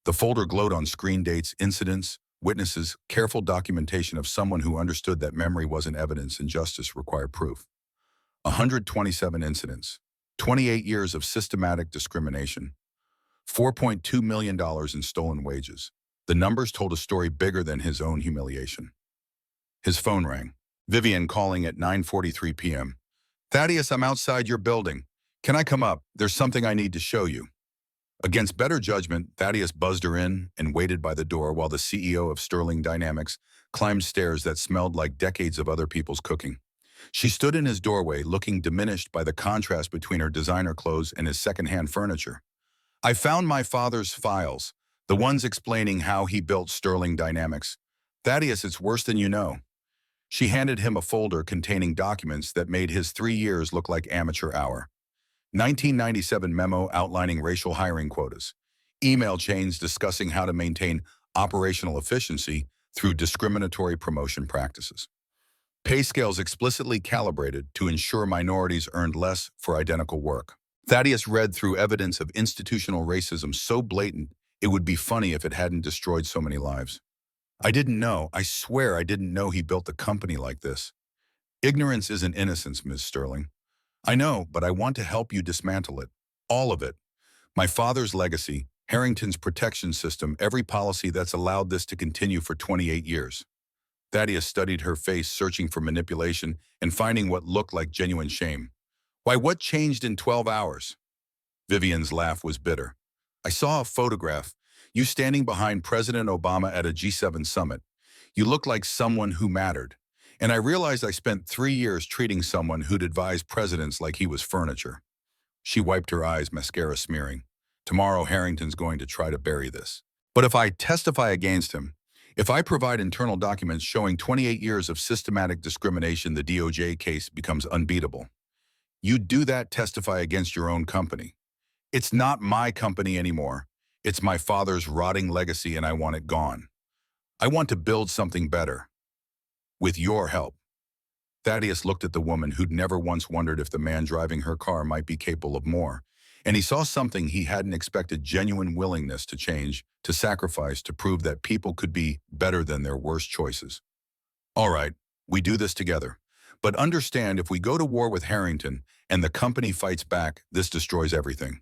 The folder glowed on screen dates, incidents, witnesses, careful documentation of someone who understood that memory wasn't evidence and justice required proof. 127 incidents, 28 years of systematic discrimination, $4.2 million in stolen wages. The numbers told a story bigger than his own humiliation. His phone rang. Vivian calling at 9:43 p.m. Thaddeus, I'm outside your building. Can I come up? There's something I need to show you. Against better judgment, Thaddeus buzzed her in and waited by the door while the CEO of Sterling Dynamics climbed stairs that smelled like decades of other people's cooking. She stood in his doorway, looking diminished by the contrast between her designer clothes and his secondhand furniture. I found my father's files, the ones explaining how he built Sterling Dynamics. Thaddeus, it's worse than you know. She handed him a folder containing documents that made his 3 years look like amateur hour. 1997 memo outlining racial hiring quotas. Email chains discussing how to maintain operational efficiency through discriminatory promotion practices. Pay scales explicitly calibrated to ensure minorities earned less for identical work. Thaddeus read through evidence of institutional racism so blatant it would be funny if it hadn't destroyed so many lives. I didn't know, I swear I didn't know he built a company like this. Ignorance isn't innocence, Ms. Sterling. I know, but I want to help you dismantle it. All of it. My father's legacy, Harrington's protection system, every policy that's allowed this to continue for 28 years. Thaddeus studied her face, searching for manipulation and finding what looked like genuine shame. Why, what changed in 12 hours? Vivian's laugh was bitter. I saw a photograph. You standing behind President Obama at a G7 summit. You looked like someone who mattered. And I realized I spent 3 years treating someone who'd advise presidents like he was furniture. She wiped her eyes, mascara smearing. Tomorrow, Harrington's going to try to bury this. But if I testify against him, if I provide internal documents showing 28 years of systematic discrimination, the DOJ case becomes unbeatable. You do that, testify against your own company. It's not my company anymore. It's my father's rotting legacy, and I want it gone. I want to build something better. With your help. Thaddeus looked at the woman who'd never once wondered if the man driving her car might be capable of more, and he saw something he hadn't expected: genuine willingness to change, to sacrifice, to prove that people could be better than their worst choices. All right, we do this together. But understand, if we go to war with Harrington and the company fights back, this destroys everything.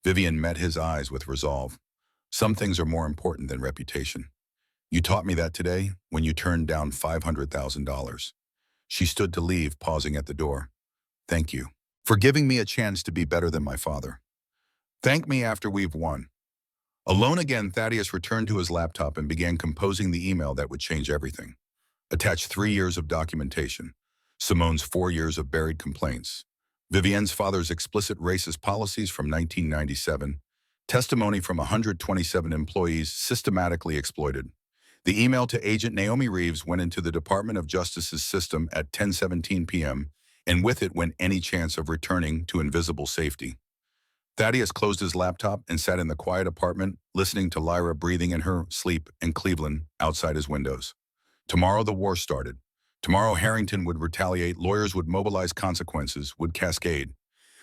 Vivian met his eyes with resolve. Some things are more important than reputation. You taught me that today when you turned down $500,000. She stood to leave, pausing at the door. Thank you for giving me a chance to be better than my father. Thank me after we've won. Alone again, Thaddeus returned to his laptop and began composing the email that would change everything. Attached 3 years of documentation. Simone's 4 years of buried complaints. Vivienne's father's explicit racist policies from 1997. Testimony from 127 employees systematically exploited. The email to Agent Naomi Reeves went into the Department of Justice's system at 10:17 p.m., and with it went any chance of returning to invisible safety. Thaddeus closed his laptop and sat in the quiet apartment, listening to Lyra breathing in her sleep and Cleveland outside his windows. Tomorrow the war started. Tomorrow Harrington would retaliate, lawyers would mobilize, consequences would cascade.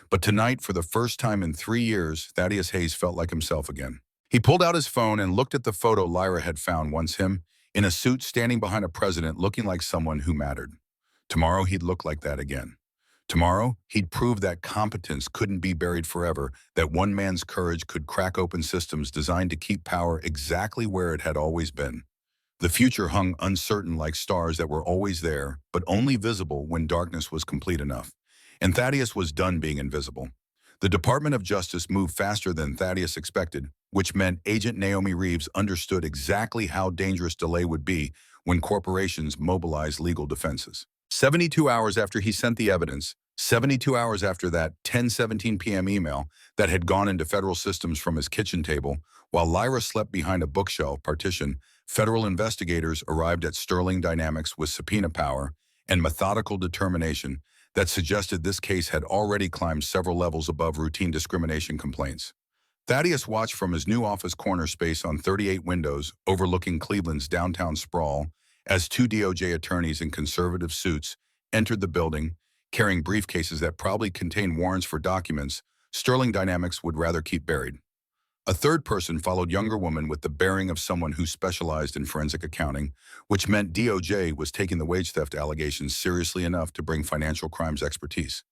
But tonight, for the first time in 3 years, Thaddeus Hayes felt like himself again. He pulled out his phone and looked at the photo Lyra had found once, him, in a suit standing behind a president, looking like someone who mattered. Tomorrow he'd look like that again. Tomorrow he'd prove that competence couldn't be buried forever, that one man's courage could crack open systems designed to keep power exactly where it had always been. The future hung uncertain, like stars that were always there, but only visible when darkness was complete enough. And Thaddeus was done being invisible. The Department of Justice moved faster than Thaddeus expected, which meant Agent Naomi Reeves understood exactly how dangerous delay would be when corporations mobilized legal defenses. 72 hours after he sent the evidence, 72 hours after that 10:17 p.m. email that had gone into federal systems from his kitchen table, while Lyra slept behind a bookshelf partition, federal investigators arrived at Sterling Dynamics with subpoena power and methodical determination that suggested this case had already climbed several levels above routine discrimination complaints. Thaddeus watched from his new office corner space on 38 windows overlooking Cleveland's downtown sprawl as two DOJ attorneys in conservative suits entered the building, carrying briefcases that probably contained warrants for documents Sterling Dynamics would rather keep buried. A third person followed younger woman with the bearing of someone who specialized in forensic accounting, which meant DOJ was taking the wage theft allegations seriously enough to bring financial crimes expertise.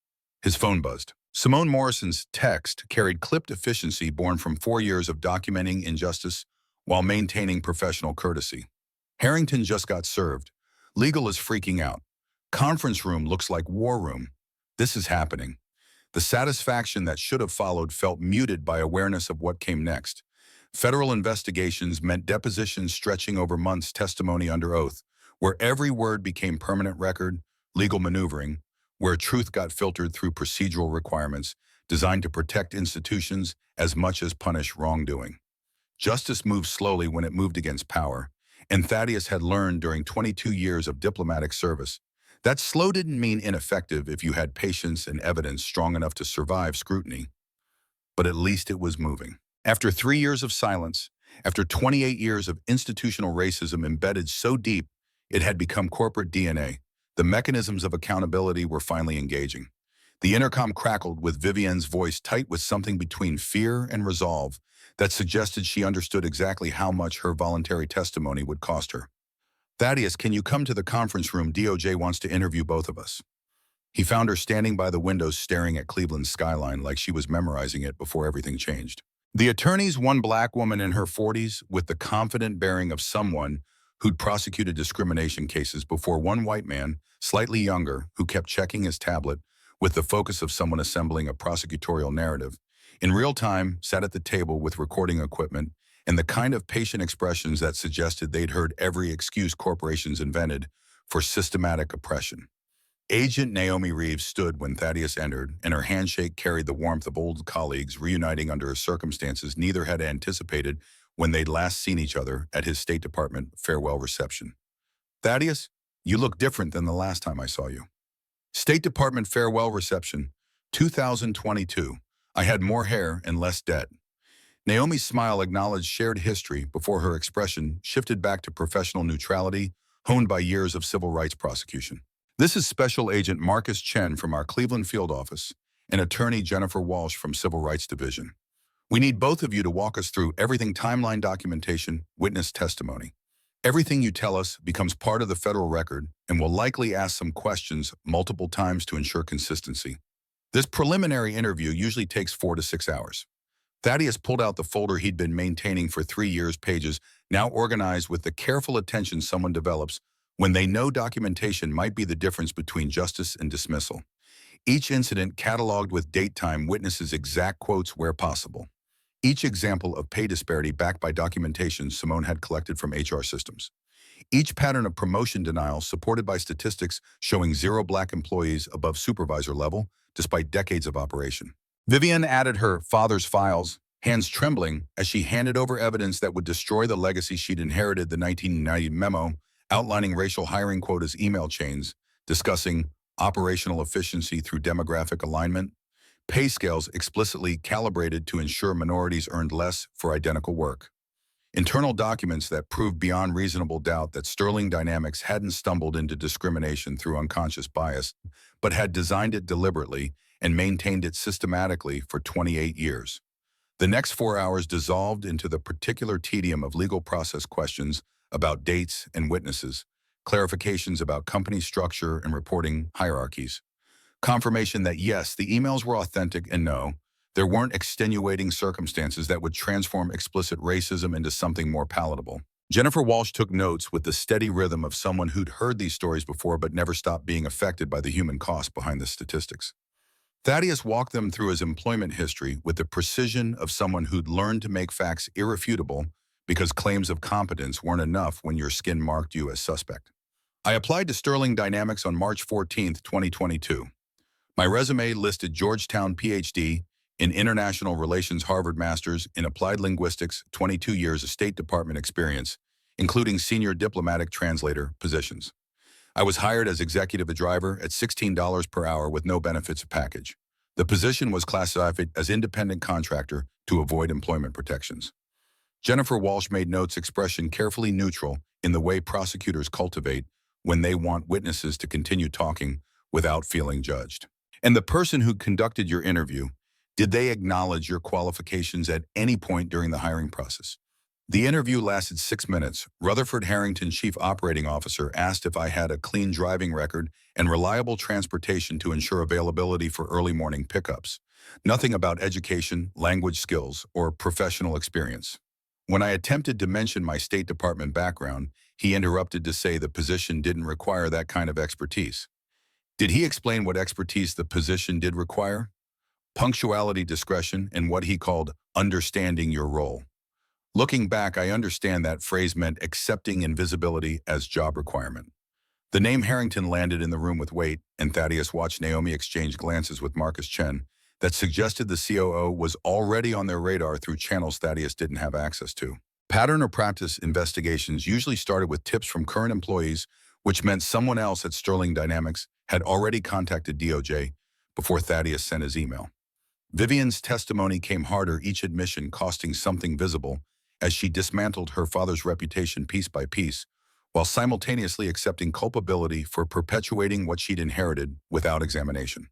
His phone buzzed. Simone Morrison's text carried clipped efficiency born from 4 years of documenting injustice while maintaining professional courtesy. Harrington just got served. Legal is freaking out. Conference room looks like war room. This is happening. The satisfaction that should have followed felt muted by awareness of what came next. Federal investigations meant depositions stretching over months, testimony under oath, where every word became permanent record, legal maneuvering, where truth got filtered through procedural requirements designed to protect institutions as much as punish wrongdoing. Justice moved slowly when it moved against power, and Thaddeus had learned during 22 years of diplomatic service that slow didn't mean ineffective if you had patience and evidence strong enough to survive scrutiny. But at least it was moving. After 3 years of silence, after 28 years of institutional racism embedded so deep it had become corporate DNA, the mechanisms of accountability were finally engaging. The intercom crackled with Vivienne's voice tight with something between fear and resolve that suggested she understood exactly how much her voluntary testimony would cost her. "Thaddeus, can you come to the conference room? DOJ wants to interview both of us." He found her standing by the window staring at Cleveland's skyline like she was memorizing it before everything changed. The attorneys, one black woman in her 40s with the confident bearing of someone who'd prosecuted discrimination cases before, one white man, slightly younger, who kept checking his tablet with the focus of someone assembling a prosecutorial narrative, in real time sat at the table with recording equipment and the kind of patient expressions that suggested they'd heard every excuse corporations invented for systematic oppression. Agent Naomi Reeves stood when Thaddeus entered, and her handshake carried the warmth of old colleagues reuniting under circumstances neither had anticipated when they'd last seen each other at his State Department farewell reception. "Thaddeus, you look different than the last time I saw you." State Department farewell reception, 2022. I had more hair and less debt. Naomi's smile acknowledged shared history before her expression shifted back to professional neutrality, honed by years of civil rights prosecution. "This is Special Agent Marcus Chen from our Cleveland field office and Attorney Jennifer Walsh from Civil Rights Division. We need both of you to walk us through everything: timeline, documentation, witness testimony. Everything you tell us becomes part of the federal record, and we'll likely ask some questions multiple times to ensure consistency. This preliminary interview usually takes 4 to 6 hours." Thaddeus pulled out the folder he'd been maintaining for 3 years, pages now organized with the careful attention someone develops when they know documentation might be the difference between justice and dismissal. Each incident cataloged with date, time, witnesses, exact quotes where possible. Each example of pay disparity backed by documentation Simone had collected from HR systems. Each pattern of promotion denial supported by statistics showing 0 black employees above supervisor level despite decades of operation. Vivienne added her father's files, hands trembling as she handed over evidence that would destroy the legacy she'd inherited: the 1990 memo outlining racial hiring quotas, email chains discussing operational efficiency through demographic alignment, pay scales explicitly calibrated to ensure minorities earned less for identical work, internal documents that proved beyond reasonable doubt that Sterling Dynamics hadn't stumbled into discrimination through unconscious bias, but had designed it deliberately and maintained it systematically for 28 years. The next 4 hours dissolved into the particular tedium of legal process questions about dates and witnesses, clarifications about company structure and reporting hierarchies, confirmation that yes, the emails were authentic, and no, there weren't extenuating circumstances that would transform explicit racism into something more palatable. Jennifer Walsh took notes with the steady rhythm of someone who'd heard these stories before but never stopped being affected by the human cost behind the statistics. Thaddeus walked them through his employment history with the precision of someone who'd learned to make facts irrefutable because claims of competence weren't enough when your skin marked you as suspect. "I applied to Sterling Dynamics on March 14, 2022. My resume listed Georgetown PhD in International Relations, Harvard Masters in Applied Linguistics, 22 years of State Department experience, including senior diplomatic translator positions. I was hired as executive driver at $16 per hour with no benefits package. The position was classified as independent contractor to avoid employment protections. Jennifer Walsh made notes expression carefully neutral in the way prosecutors cultivate when they want witnesses to continue talking without feeling judged. And the person who conducted your interview, did they acknowledge your qualifications at any point during the hiring process? The interview lasted 6 minutes. Rutherford Harrington, Chief Operating Officer, asked if I had a clean driving record and reliable transportation to ensure availability for early morning pickups. Nothing about education, language skills, or professional experience. When I attempted to mention my State Department background, he interrupted to say the position didn't require that kind of expertise. Did he explain what expertise the position did require? Punctuality, discretion, and what he called understanding your role. Looking back, I understand that phrase meant accepting invisibility as job requirement. The name Harrington landed in the room with Waite, and Thaddeus watched Naomi exchange glances with Marcus Chen that suggested the COO was already on their radar through channels Thaddeus didn't have access to. Pattern or practice investigations usually started with tips from current employees, which meant someone else at Sterling Dynamics had already contacted DOJ before Thaddeus sent his email. Vivian's testimony came harder, each admission costing something visible, as she dismantled her father's reputation piece by piece, while simultaneously accepting culpability for perpetuating what she'd inherited without examination.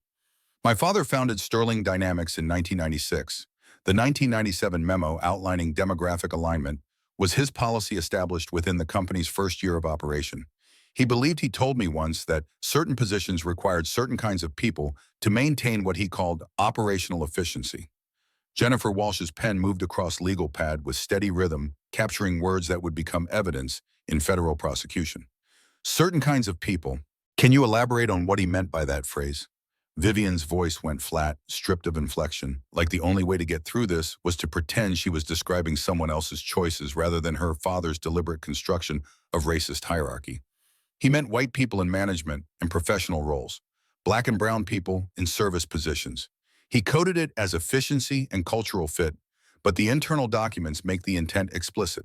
My father founded Sterling Dynamics in 1996. The 1997 memo outlining demographic alignment was his policy established within the company's first year of operation. He believed he told me once that certain positions required certain kinds of people to maintain what he called operational efficiency. Jennifer Walsh's pen moved across legal pad with steady rhythm, capturing words that would become evidence in federal prosecution. Certain kinds of people. Can you elaborate on what he meant by that phrase? Vivian's voice went flat, stripped of inflection, like the only way to get through this was to pretend she was describing someone else's choices rather than her father's deliberate construction of racist hierarchy. He meant white people in management and professional roles, black and brown people in service positions. He coded it as efficiency and cultural fit, but the internal documents make the intent explicit.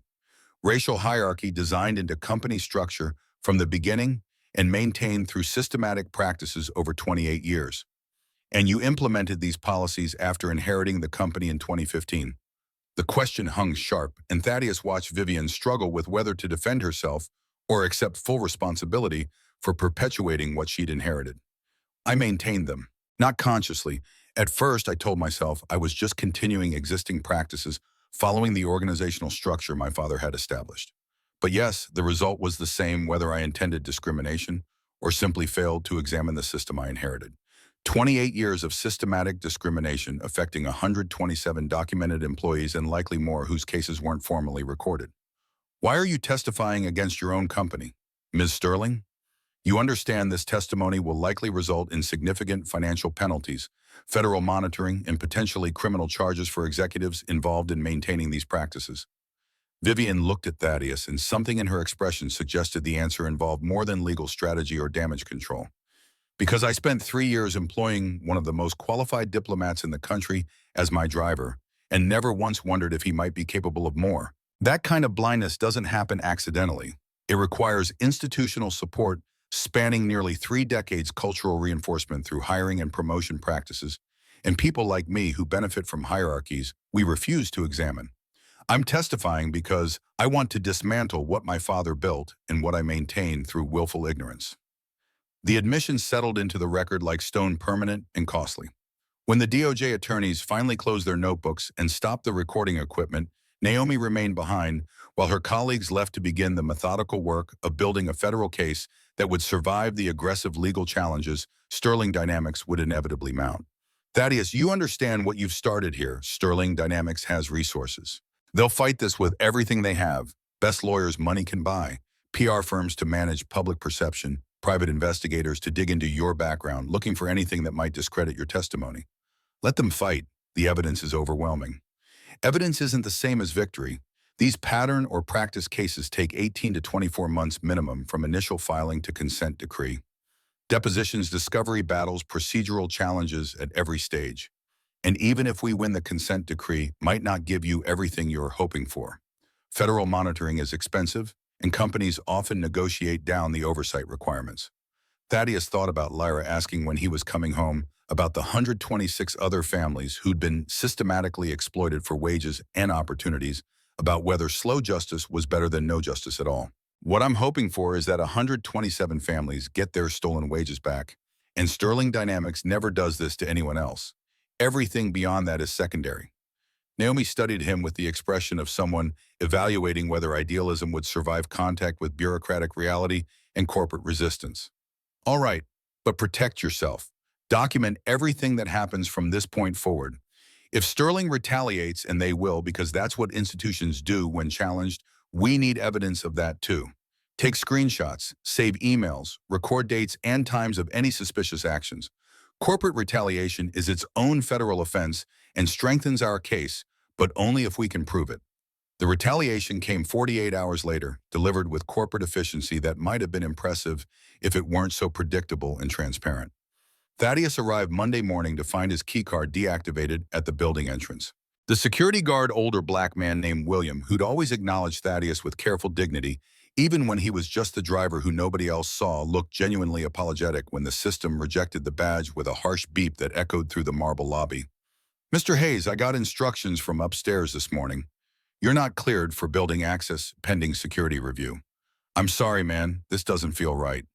Racial hierarchy designed into company structure from the beginning and maintained through systematic practices over 28 years. And you implemented these policies after inheriting the company in 2015. The question hung sharp, and Thaddeus watched Vivian struggle with whether to defend herself or accept full responsibility for perpetuating what she'd inherited. I maintained them, not consciously. At first, I told myself I was just continuing existing practices, following the organizational structure my father had established. But yes, the result was the same whether I intended discrimination or simply failed to examine the system I inherited. 28 years of systematic discrimination affecting 127 documented employees and likely more whose cases weren't formally recorded. Why are you testifying against your own company, Ms. Sterling? You understand this testimony will likely result in significant financial penalties, federal monitoring, and potentially criminal charges for executives involved in maintaining these practices. Vivian looked at Thaddeus, and something in her expression suggested the answer involved more than legal strategy or damage control. Because I spent 3 years employing one of the most qualified diplomats in the country as my driver, and never once wondered if he might be capable of more. That kind of blindness doesn't happen accidentally. It requires institutional support spanning nearly 3 decades, cultural reinforcement through hiring and promotion practices, and people like me who benefit from hierarchies we refuse to examine. I'm testifying because I want to dismantle what my father built and what I maintain through willful ignorance. The admission settled into the record like stone, permanent and costly. When the DOJ attorneys finally closed their notebooks and stopped the recording equipment, Naomi remained behind while her colleagues left to begin the methodical work of building a federal case that would survive the aggressive legal challenges Sterling Dynamics would inevitably mount. Thaddeus, you understand what you've started here. Sterling Dynamics has resources. They'll fight this with everything they have. Best lawyers money can buy, PR firms to manage public perception, private investigators to dig into your background, looking for anything that might discredit your testimony. Let them fight. The evidence is overwhelming. Evidence isn't the same as victory. These pattern or practice cases take 18 to 24 months minimum from initial filing to consent decree. Depositions, discovery battles, procedural challenges at every stage. And even if we win the consent decree, might not give you everything you're hoping for. Federal monitoring is expensive, and companies often negotiate down the oversight requirements. Thaddeus thought about Lyra asking when he was coming home, about the 126 other families who'd been systematically exploited for wages and opportunities, about whether slow justice was better than no justice at all. What I'm hoping for is that 127 families get their stolen wages back, and Sterling Dynamics never does this to anyone else. Everything beyond that is secondary. Naomi studied him with the expression of someone evaluating whether idealism would survive contact with bureaucratic reality and corporate resistance. All right, but protect yourself. Document everything that happens from this point forward. If Sterling retaliates, and they will because that's what institutions do when challenged, we need evidence of that too. Take screenshots, save emails, record dates and times of any suspicious actions. Corporate retaliation is its own federal offense and strengthens our case, but only if we can prove it. The retaliation came 48 hours later, delivered with corporate efficiency that might have been impressive if it weren't so predictable and transparent. Thaddeus arrived Monday morning to find his keycard deactivated at the building entrance. The security guard, older black man named William, who'd always acknowledged Thaddeus with careful dignity, even when he was just the driver who nobody else saw, looked genuinely apologetic when the system rejected the badge with a harsh beep that echoed through the marble lobby. "Mr. Hayes, I got instructions from upstairs this morning. You're not cleared for building access pending security review." "I'm sorry, man. This doesn't feel right."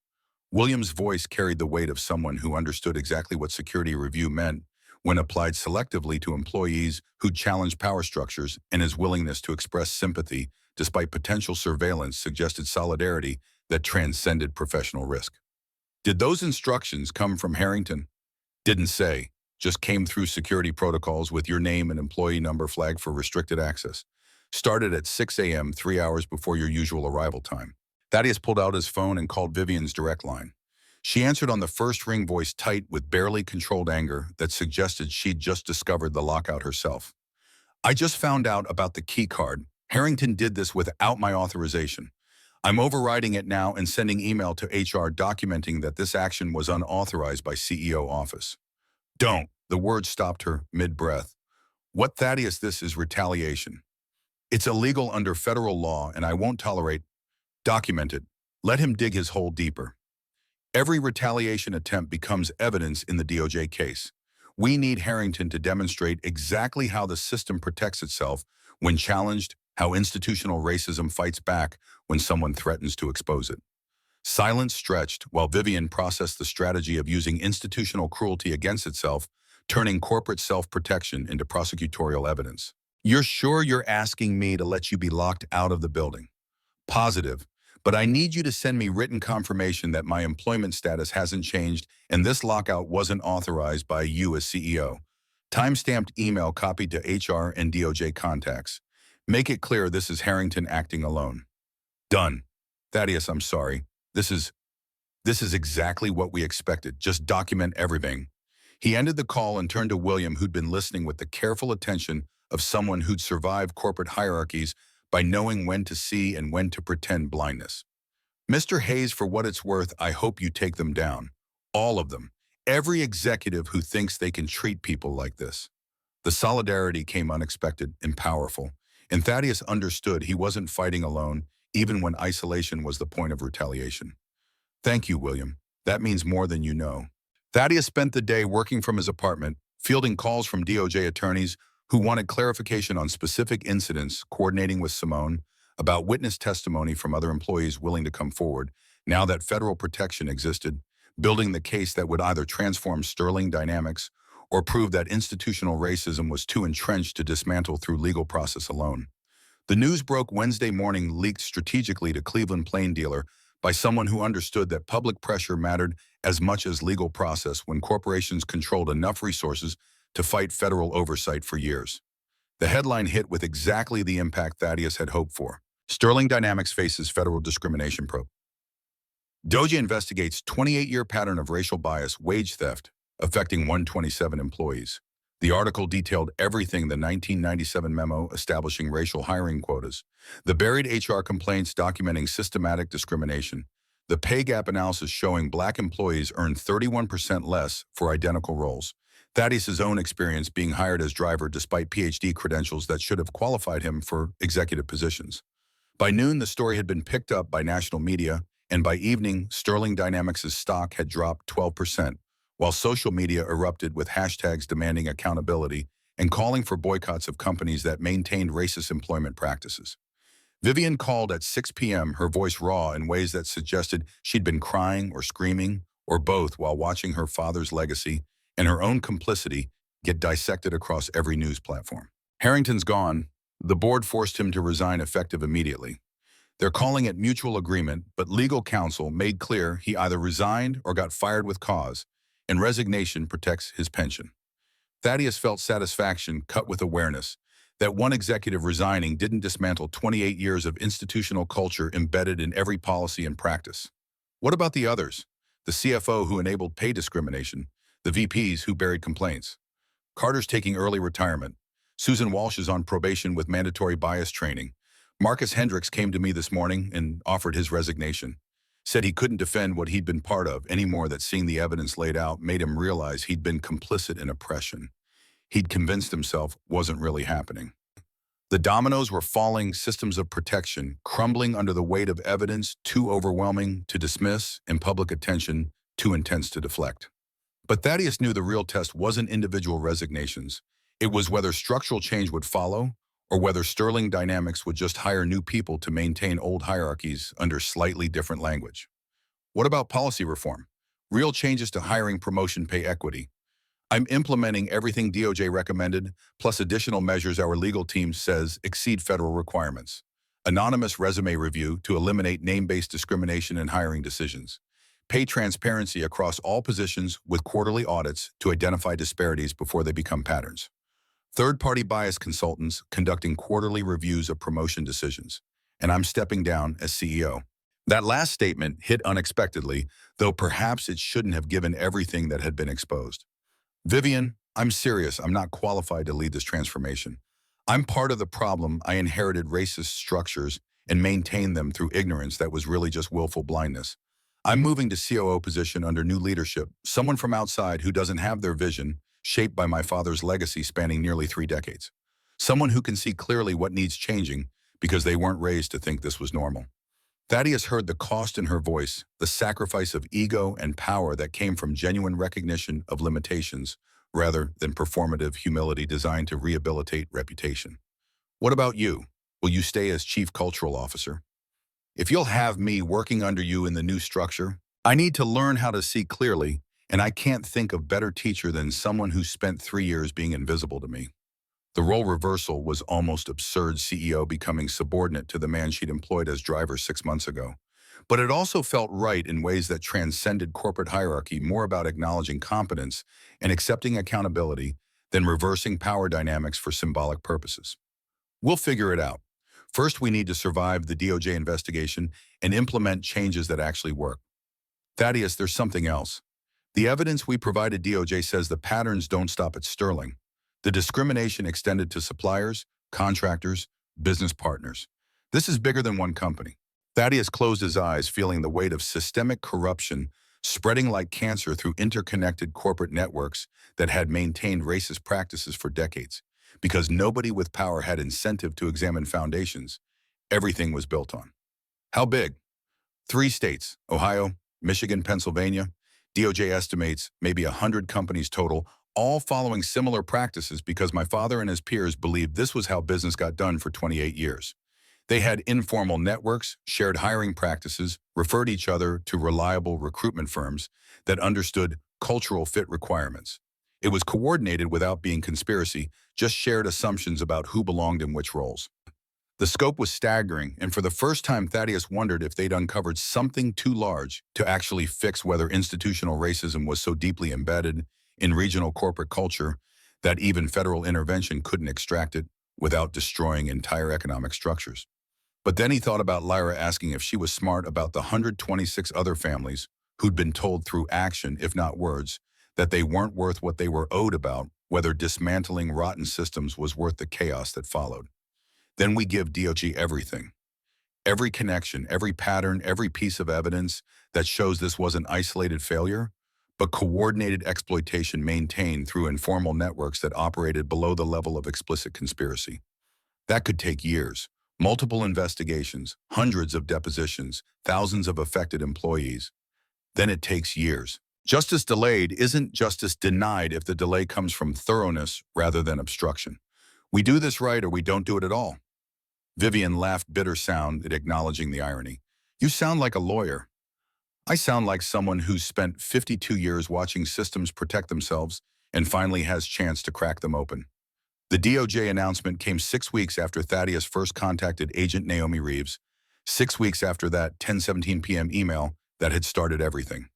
William's voice carried the weight of someone who understood exactly what security review meant when applied selectively to employees who challenged power structures, and his willingness to express sympathy despite potential surveillance suggested solidarity that transcended professional risk. "Did those instructions come from Harrington?" "Didn't say. Just came through security protocols with your name and employee number flagged for restricted access. Started at 6 a.m., 3 hours before your usual arrival time." Thaddeus pulled out his phone and called Vivian's direct line. She answered on the first ring, voice tight with barely controlled anger that suggested she'd just discovered the lockout herself. "I just found out about the key card. Harrington did this without my authorization. I'm overriding it now and sending email to HR documenting that this action was unauthorized by CEO office." "Don't." The word stopped her mid-breath. "What, Thaddeus? This is retaliation. It's illegal under federal law, and I won't tolerate." "Document it. Let him dig his hole deeper." Every retaliation attempt becomes evidence in the DOJ case. We need Harrington to demonstrate exactly how the system protects itself when challenged, how institutional racism fights back when someone threatens to expose it. Silence stretched while Vivian processed the strategy of using institutional cruelty against itself, turning corporate self-protection into prosecutorial evidence. "You're sure you're asking me to let you be locked out of the building?" "Positive. But I need you to send me written confirmation that my employment status hasn't changed and this lockout wasn't authorized by you as CEO. Time-stamped email copied to HR and DOJ contacts. Make it clear this is Harrington acting alone." "Done." "Thaddeus, I'm sorry. This is exactly what we expected. Just document everything." He ended the call and turned to William, who'd been listening with the careful attention of someone who'd survived corporate hierarchies by knowing when to see and when to pretend blindness. "Mr. Hayes, for what it's worth, I hope you take them down. All of them. Every executive who thinks they can treat people like this." The solidarity came unexpected and powerful, and Thaddeus understood he wasn't fighting alone, even when isolation was the point of retaliation. "Thank you, William. That means more than you know." Thaddeus spent the day working from his apartment, fielding calls from DOJ attorneys who wanted clarification on specific incidents, coordinating with Simone about witness testimony from other employees willing to come forward, now that federal protection existed, building the case that would either transform Sterling Dynamics or prove that institutional racism was too entrenched to dismantle through legal process alone. The news broke Wednesday morning, leaked strategically to Cleveland Plain Dealer by someone who understood that public pressure mattered as much as legal process when corporations controlled enough resources to fight federal oversight for years. The headline hit with exactly the impact Thaddeus had hoped for. Sterling Dynamics faces federal discrimination probe. DOJ investigates 28-year pattern of racial bias wage theft affecting 127 employees. The article detailed everything: the 1997 memo establishing racial hiring quotas, the buried HR complaints documenting systematic discrimination, the pay gap analysis showing black employees earned 31% less for identical roles, Thaddeus' own experience being hired as driver despite PhD credentials that should have qualified him for executive positions. By noon, the story had been picked up by national media, and by evening, Sterling Dynamics' stock had dropped 12%, while social media erupted with hashtags demanding accountability and calling for boycotts of companies that maintained racist employment practices. Vivian called at 6 p.m., her voice raw in ways that suggested she'd been crying or screaming, or both, while watching her father's legacy and her own complicity get dissected across every news platform. Harrington's gone. The board forced him to resign effective immediately. They're calling it mutual agreement, but legal counsel made clear he either resigned or got fired with cause, and resignation protects his pension. Thaddeus felt satisfaction cut with awareness that one executive resigning didn't dismantle 28 years of institutional culture embedded in every policy and practice. What about the others? The CFO who enabled pay discrimination, the VPs who buried complaints. Carter's taking early retirement. Susan Walsh is on probation with mandatory bias training. Marcus Hendricks came to me this morning and offered his resignation. Said he couldn't defend what he'd been part of anymore, that seeing the evidence laid out made him realize he'd been complicit in oppression. He'd convinced himself wasn't really happening. The dominoes were falling, systems of protection crumbling under the weight of evidence too overwhelming to dismiss and public attention too intense to deflect. But Thaddeus knew the real test wasn't individual resignations. It was whether structural change would follow or whether Sterling Dynamics would just hire new people to maintain old hierarchies under slightly different language. What about policy reform? Real changes to hiring, promotion, pay equity. I'm implementing everything DOJ recommended, plus additional measures our legal team says exceed federal requirements. Anonymous resume review to eliminate name-based discrimination in hiring decisions. Pay transparency across all positions with quarterly audits to identify disparities before they become patterns. Third-party bias consultants conducting quarterly reviews of promotion decisions. And I'm stepping down as CEO. That last statement hit unexpectedly, though perhaps it shouldn't have given everything that had been exposed. Vivian, I'm serious. I'm not qualified to lead this transformation. I'm part of the problem. I inherited racist structures and maintained them through ignorance that was really just willful blindness. I'm moving to COO position under new leadership, someone from outside who doesn't have their vision, shaped by my father's legacy spanning nearly 3 decades. Someone who can see clearly what needs changing because they weren't raised to think this was normal. Thaddeus heard the cost in her voice, the sacrifice of ego and power that came from genuine recognition of limitations rather than performative humility designed to rehabilitate reputation. What about you? Will you stay as Chief Cultural Officer? If you'll have me working under you in the new structure, I need to learn how to see clearly, and I can't think of better teacher than someone who spent 3 years being invisible to me. The role reversal was almost absurd, CEO becoming subordinate to the man she'd employed as driver 6 months ago. But it also felt right in ways that transcended corporate hierarchy, more about acknowledging competence and accepting accountability than reversing power dynamics for symbolic purposes. We'll figure it out. First, we need to survive the DOJ investigation and implement changes that actually work. Thaddeus, there's something else. The evidence we provided DOJ says the patterns don't stop at Sterling. The discrimination extended to suppliers, contractors, business partners. This is bigger than one company. Thaddeus closed his eyes, feeling the weight of systemic corruption spreading like cancer through interconnected corporate networks that had maintained racist practices for decades. Because nobody with power had incentive to examine foundations, everything was built on. How big? 3 states, Ohio, Michigan, Pennsylvania. DOJ estimates maybe 100 companies total, all following similar practices because my father and his peers believed this was how business got done for 28 years. They had informal networks, shared hiring practices, referred each other to reliable recruitment firms that understood cultural fit requirements. It was coordinated without being conspiracy, just shared assumptions about who belonged in which roles. The scope was staggering, and for the first time Thaddeus wondered if they'd uncovered something too large to actually fix, whether institutional racism was so deeply embedded in regional corporate culture that even federal intervention couldn't extract it without destroying entire economic structures. But then he thought about Lyra asking if she was smart about the 126 other families who'd been told through action, if not words, that they weren't worth what they were owed, about whether dismantling rotten systems was worth the chaos that followed. Then we give DOJ everything. Every connection, every pattern, every piece of evidence that shows this wasn't isolated failure, but coordinated exploitation maintained through informal networks that operated below the level of explicit conspiracy. That could take years, multiple investigations, hundreds of depositions, thousands of affected employees. Then it takes years, Justice delayed isn't justice denied if the delay comes from thoroughness rather than obstruction. We do this right or we don't do it at all. Vivian laughed bitter sound at acknowledging the irony. You sound like a lawyer. I sound like someone who's spent 52 years watching systems protect themselves and finally has chance to crack them open. The DOJ announcement came 6 weeks after Thaddeus first contacted Agent Naomi Reeves, 6 weeks after that 10:17 p.m. email that had started everything.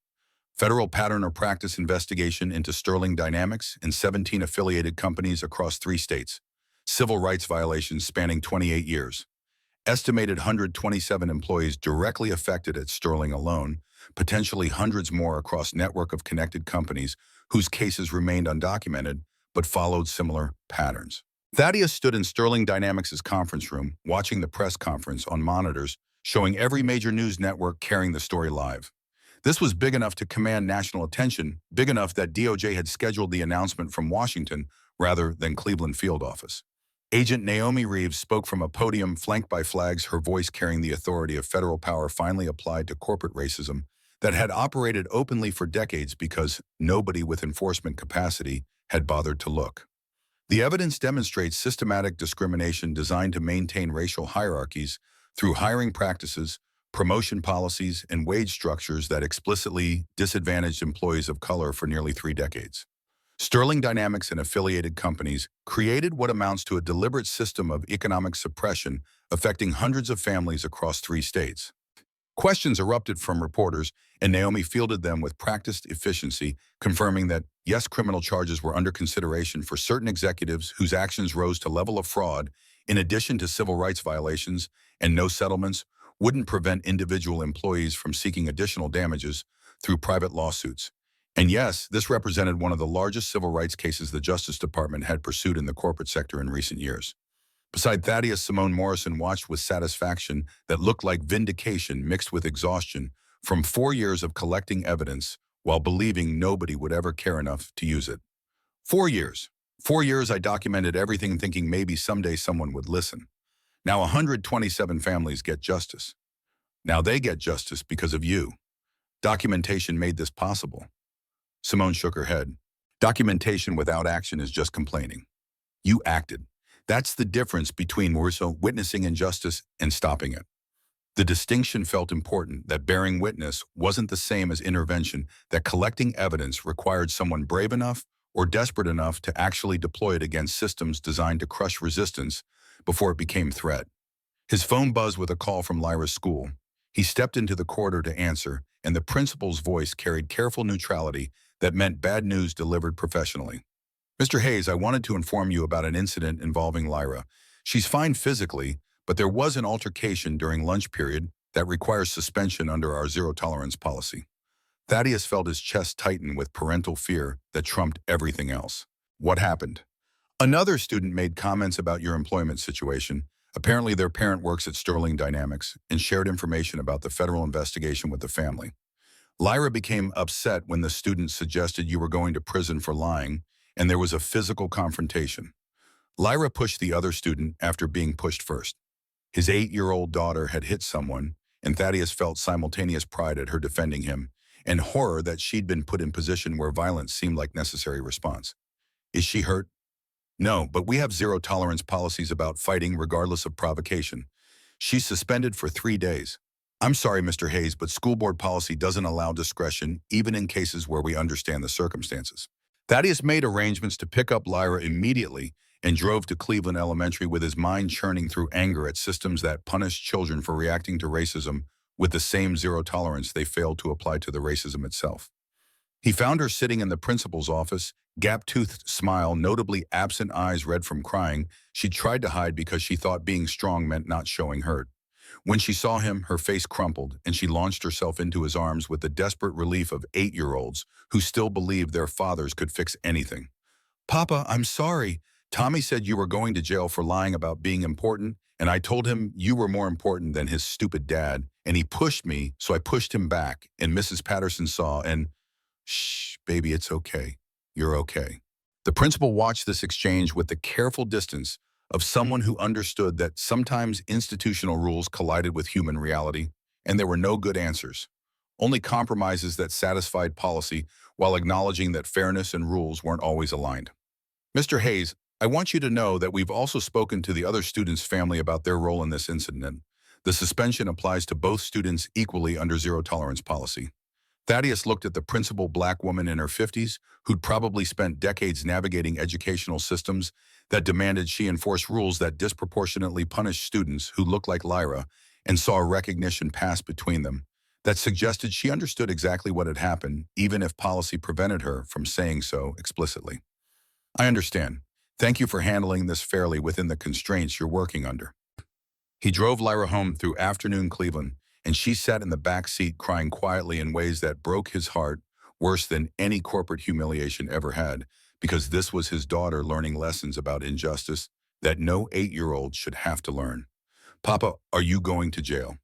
Federal pattern or practice investigation into Sterling Dynamics and 17 affiliated companies across 3 states. Civil rights violations spanning 28 years. Estimated 127 employees directly affected at Sterling alone, potentially hundreds more across network of connected companies whose cases remained undocumented but followed similar patterns. Thaddeus stood in Sterling Dynamics' conference room, watching the press conference on monitors, showing every major news network carrying the story live. This was big enough to command national attention, big enough that DOJ had scheduled the announcement from Washington rather than Cleveland field office. Agent Naomi Reeves spoke from a podium flanked by flags, her voice carrying the authority of federal power finally applied to corporate racism that had operated openly for decades because nobody with enforcement capacity had bothered to look. The evidence demonstrates systematic discrimination designed to maintain racial hierarchies through hiring practices, promotion policies, and wage structures that explicitly disadvantaged employees of color for nearly 3 decades. Sterling Dynamics and affiliated companies created what amounts to a deliberate system of economic suppression affecting hundreds of families across 3 states. Questions erupted from reporters, and Naomi fielded them with practiced efficiency, confirming that, yes, criminal charges were under consideration for certain executives whose actions rose to level of fraud, in addition to civil rights violations, and no settlements wouldn't prevent individual employees from seeking additional damages through private lawsuits. And yes, this represented one of the largest civil rights cases the Justice Department had pursued in the corporate sector in recent years. Beside Thaddeus, Simone Morrison watched with satisfaction that looked like vindication mixed with exhaustion from 4 years of collecting evidence while believing nobody would ever care enough to use it. 4 years. 4 years I documented everything thinking maybe someday someone would listen. Now 127 families get justice. Now they get justice because of you. Documentation made this possible. Simone shook her head. Documentation without action is just complaining. You acted. That's the difference between witnessing injustice and stopping it. The distinction felt important, that bearing witness wasn't the same as intervention, that collecting evidence required someone brave enough or desperate enough to actually deploy it against systems designed to crush resistance before it became threat. His phone buzzed with a call from Lyra's school. He stepped into the corridor to answer, and the principal's voice carried careful neutrality that meant bad news delivered professionally. Mr. Hayes, I wanted to inform you about an incident involving Lyra. She's fine physically, but there was an altercation during lunch period that requires suspension under our zero-tolerance policy. Thaddeus felt his chest tighten with parental fear that trumped everything else. What happened? Another student made comments about your employment situation. Apparently their parent works at Sterling Dynamics and shared information about the federal investigation with the family. Lyra became upset when the student suggested you were going to prison for lying, and there was a physical confrontation. Lyra pushed the other student after being pushed first. His 8-year-old daughter had hit someone, and Thaddeus felt simultaneous pride at her defending him, and horror that she'd been put in position where violence seemed like necessary response. Is she hurt? No, but we have zero-tolerance policies about fighting regardless of provocation. She's suspended for 3 days. I'm sorry, Mr. Hayes, but school board policy doesn't allow discretion, even in cases where we understand the circumstances. Thaddeus made arrangements to pick up Lyra immediately and drove to Cleveland Elementary with his mind churning through anger at systems that punish children for reacting to racism with the same zero tolerance they failed to apply to the racism itself. He found her sitting in the principal's office, gap-toothed smile, notably absent eyes red from crying. She tried to hide because she thought being strong meant not showing hurt. When she saw him, her face crumpled, and she launched herself into his arms with the desperate relief of 8-year-olds who still believed their fathers could fix anything. Papa, I'm sorry. Tommy said you were going to jail for lying about being important, and I told him you were more important than his stupid dad, and he pushed me, so I pushed him back, and Mrs. Patterson saw, and shh, baby, it's okay. You're okay. The principal watched this exchange with the careful distance of someone who understood that sometimes institutional rules collided with human reality, and there were no good answers, only compromises that satisfied policy while acknowledging that fairness and rules weren't always aligned. Mr. Hayes, I want you to know that we've also spoken to the other students' family about their role in this incident. The suspension applies to both students equally under zero-tolerance policy. Thaddeus looked at the principal black woman in her 50s who'd probably spent decades navigating educational systems that demanded she enforce rules that disproportionately punished students who looked like Lyra, and saw a recognition pass between them that suggested she understood exactly what had happened, even if policy prevented her from saying so explicitly. I understand. Thank you for handling this fairly within the constraints you're working under. He drove Lyra home through afternoon Cleveland, and she sat in the back seat crying quietly in ways that broke his heart worse than any corporate humiliation ever had, because this was his daughter learning lessons about injustice that no 8-year-old should have to learn. Papa, are you going to jail?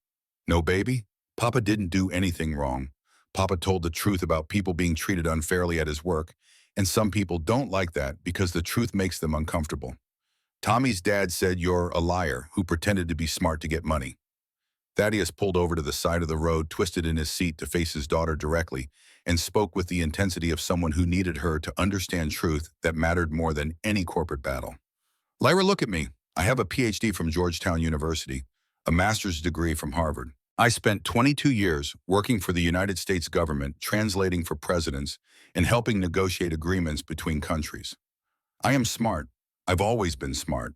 No, baby. Papa didn't do anything wrong. Papa told the truth about people being treated unfairly at his work, and some people don't like that because the truth makes them uncomfortable. Tommy's dad said you're a liar who pretended to be smart to get money. Thaddeus pulled over to the side of the road, twisted in his seat to face his daughter directly, and spoke with the intensity of someone who needed her to understand truth that mattered more than any corporate battle. Lyra, look at me. I have a PhD from Georgetown University, a master's degree from Harvard. I spent 22 years working for the United States government, translating for presidents and helping negotiate agreements between countries. I am smart. I've always been smart.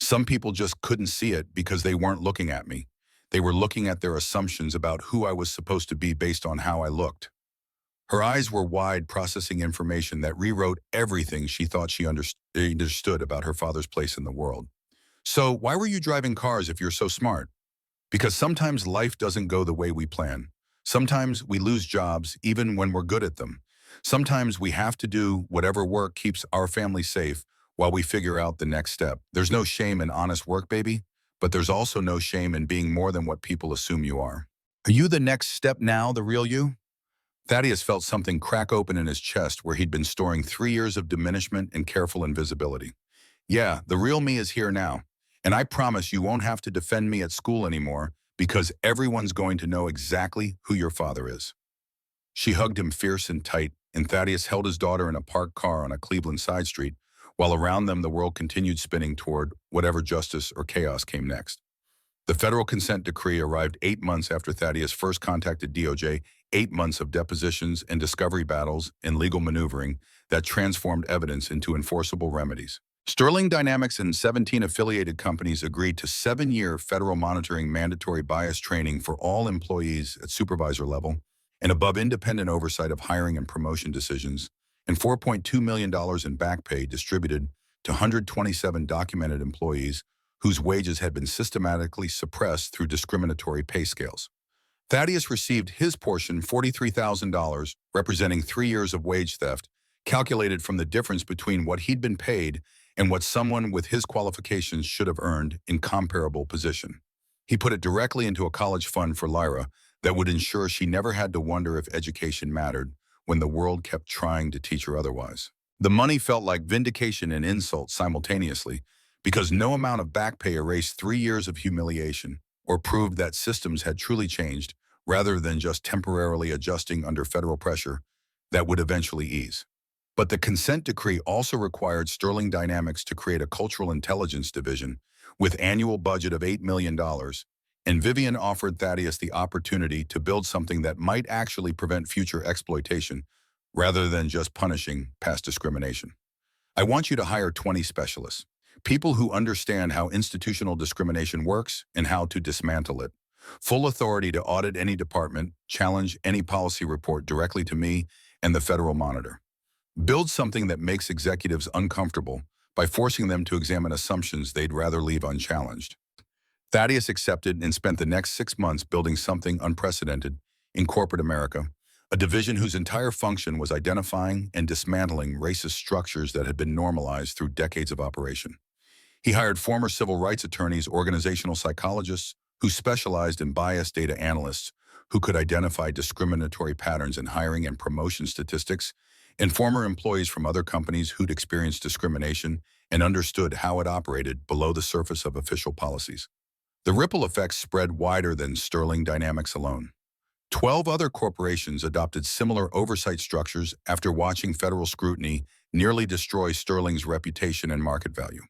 Some people just couldn't see it because they weren't looking at me. They were looking at their assumptions about who I was supposed to be based on how I looked. Her eyes were wide, processing information that rewrote everything she thought she understood about her father's place in the world. So why were you driving cars if you're so smart? Because sometimes life doesn't go the way we plan. Sometimes we lose jobs even when we're good at them. Sometimes we have to do whatever work keeps our family safe while we figure out the next step. There's no shame in honest work, baby, but there's also no shame in being more than what people assume you are. Are you the next step now, the real you? Thaddeus felt something crack open in his chest where he'd been storing 3 years of diminishment and careful invisibility. Yeah, the real me is here now, and I promise you won't have to defend me at school anymore because everyone's going to know exactly who your father is. She hugged him fierce and tight, and Thaddeus held his daughter in a parked car on a Cleveland side street, while around them the world continued spinning toward whatever justice or chaos came next. The federal consent decree arrived 8 months after Thaddeus first contacted DOJ, 8 months of depositions and discovery battles and legal maneuvering that transformed evidence into enforceable remedies. Sterling Dynamics and 17 affiliated companies agreed to 7-year federal monitoring mandatory bias training for all employees at supervisor level and above independent oversight of hiring and promotion decisions, and $4.2 million in back pay distributed to 127 documented employees whose wages had been systematically suppressed through discriminatory pay scales. Thaddeus received his portion, $43,000, representing 3 years of wage theft, calculated from the difference between what he'd been paid and what someone with his qualifications should have earned in comparable position. He put it directly into a college fund for Lyra that would ensure she never had to wonder if education mattered when the world kept trying to teach her otherwise. The money felt like vindication and insult simultaneously, because no amount of back pay erased 3 years of humiliation or proved that systems had truly changed rather than just temporarily adjusting under federal pressure that would eventually ease. But the consent decree also required Sterling Dynamics to create a cultural intelligence division with annual budget of $8 million, and Vivian offered Thaddeus the opportunity to build something that might actually prevent future exploitation rather than just punishing past discrimination. I want you to hire 20 specialists, people who understand how institutional discrimination works and how to dismantle it. Full authority to audit any department, challenge any policy report directly to me and the federal monitor. Build something that makes executives uncomfortable by forcing them to examine assumptions they'd rather leave unchallenged. Thaddeus accepted and spent the next 6 months building something unprecedented in corporate America, a division whose entire function was identifying and dismantling racist structures that had been normalized through decades of operation. He hired former civil rights attorneys, organizational psychologists who specialized in bias data analysts who could identify discriminatory patterns in hiring and promotion statistics, and former employees from other companies who'd experienced discrimination and understood how it operated below the surface of official policies. The ripple effects spread wider than Sterling Dynamics alone. 12 other corporations adopted similar oversight structures after watching federal scrutiny nearly destroy Sterling's reputation and market value.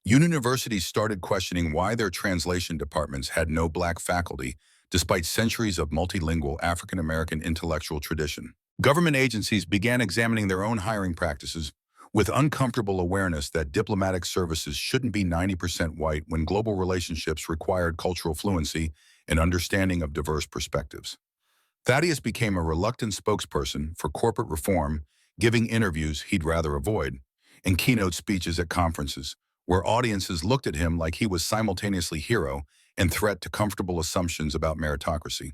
Universities started questioning why their translation departments had no black faculty, despite centuries of multilingual African-American intellectual tradition. Government agencies began examining their own hiring practices with uncomfortable awareness that diplomatic services shouldn't be 90% white when global relationships required cultural fluency and understanding of diverse perspectives. Thaddeus became a reluctant spokesperson for corporate reform, giving interviews he'd rather avoid, and keynote speeches at conferences, where audiences looked at him like he was simultaneously hero and threat to comfortable assumptions about meritocracy.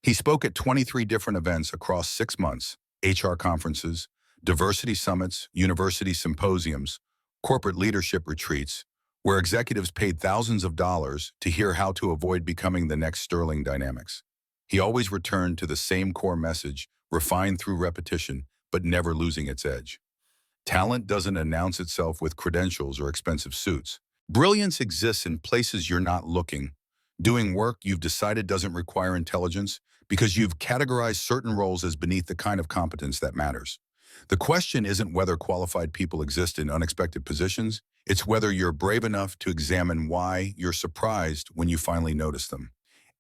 He spoke at 23 different events across 6 months: HR conferences, diversity summits, university symposiums, corporate leadership retreats, where executives paid thousands of dollars to hear how to avoid becoming the next Sterling Dynamics. He always returned to the same core message, refined through repetition, but never losing its edge. Talent doesn't announce itself with credentials or expensive suits. Brilliance exists in places you're not looking, doing work you've decided doesn't require intelligence because you've categorized certain roles as beneath the kind of competence that matters. The question isn't whether qualified people exist in unexpected positions, it's whether you're brave enough to examine why you're surprised when you finally notice them.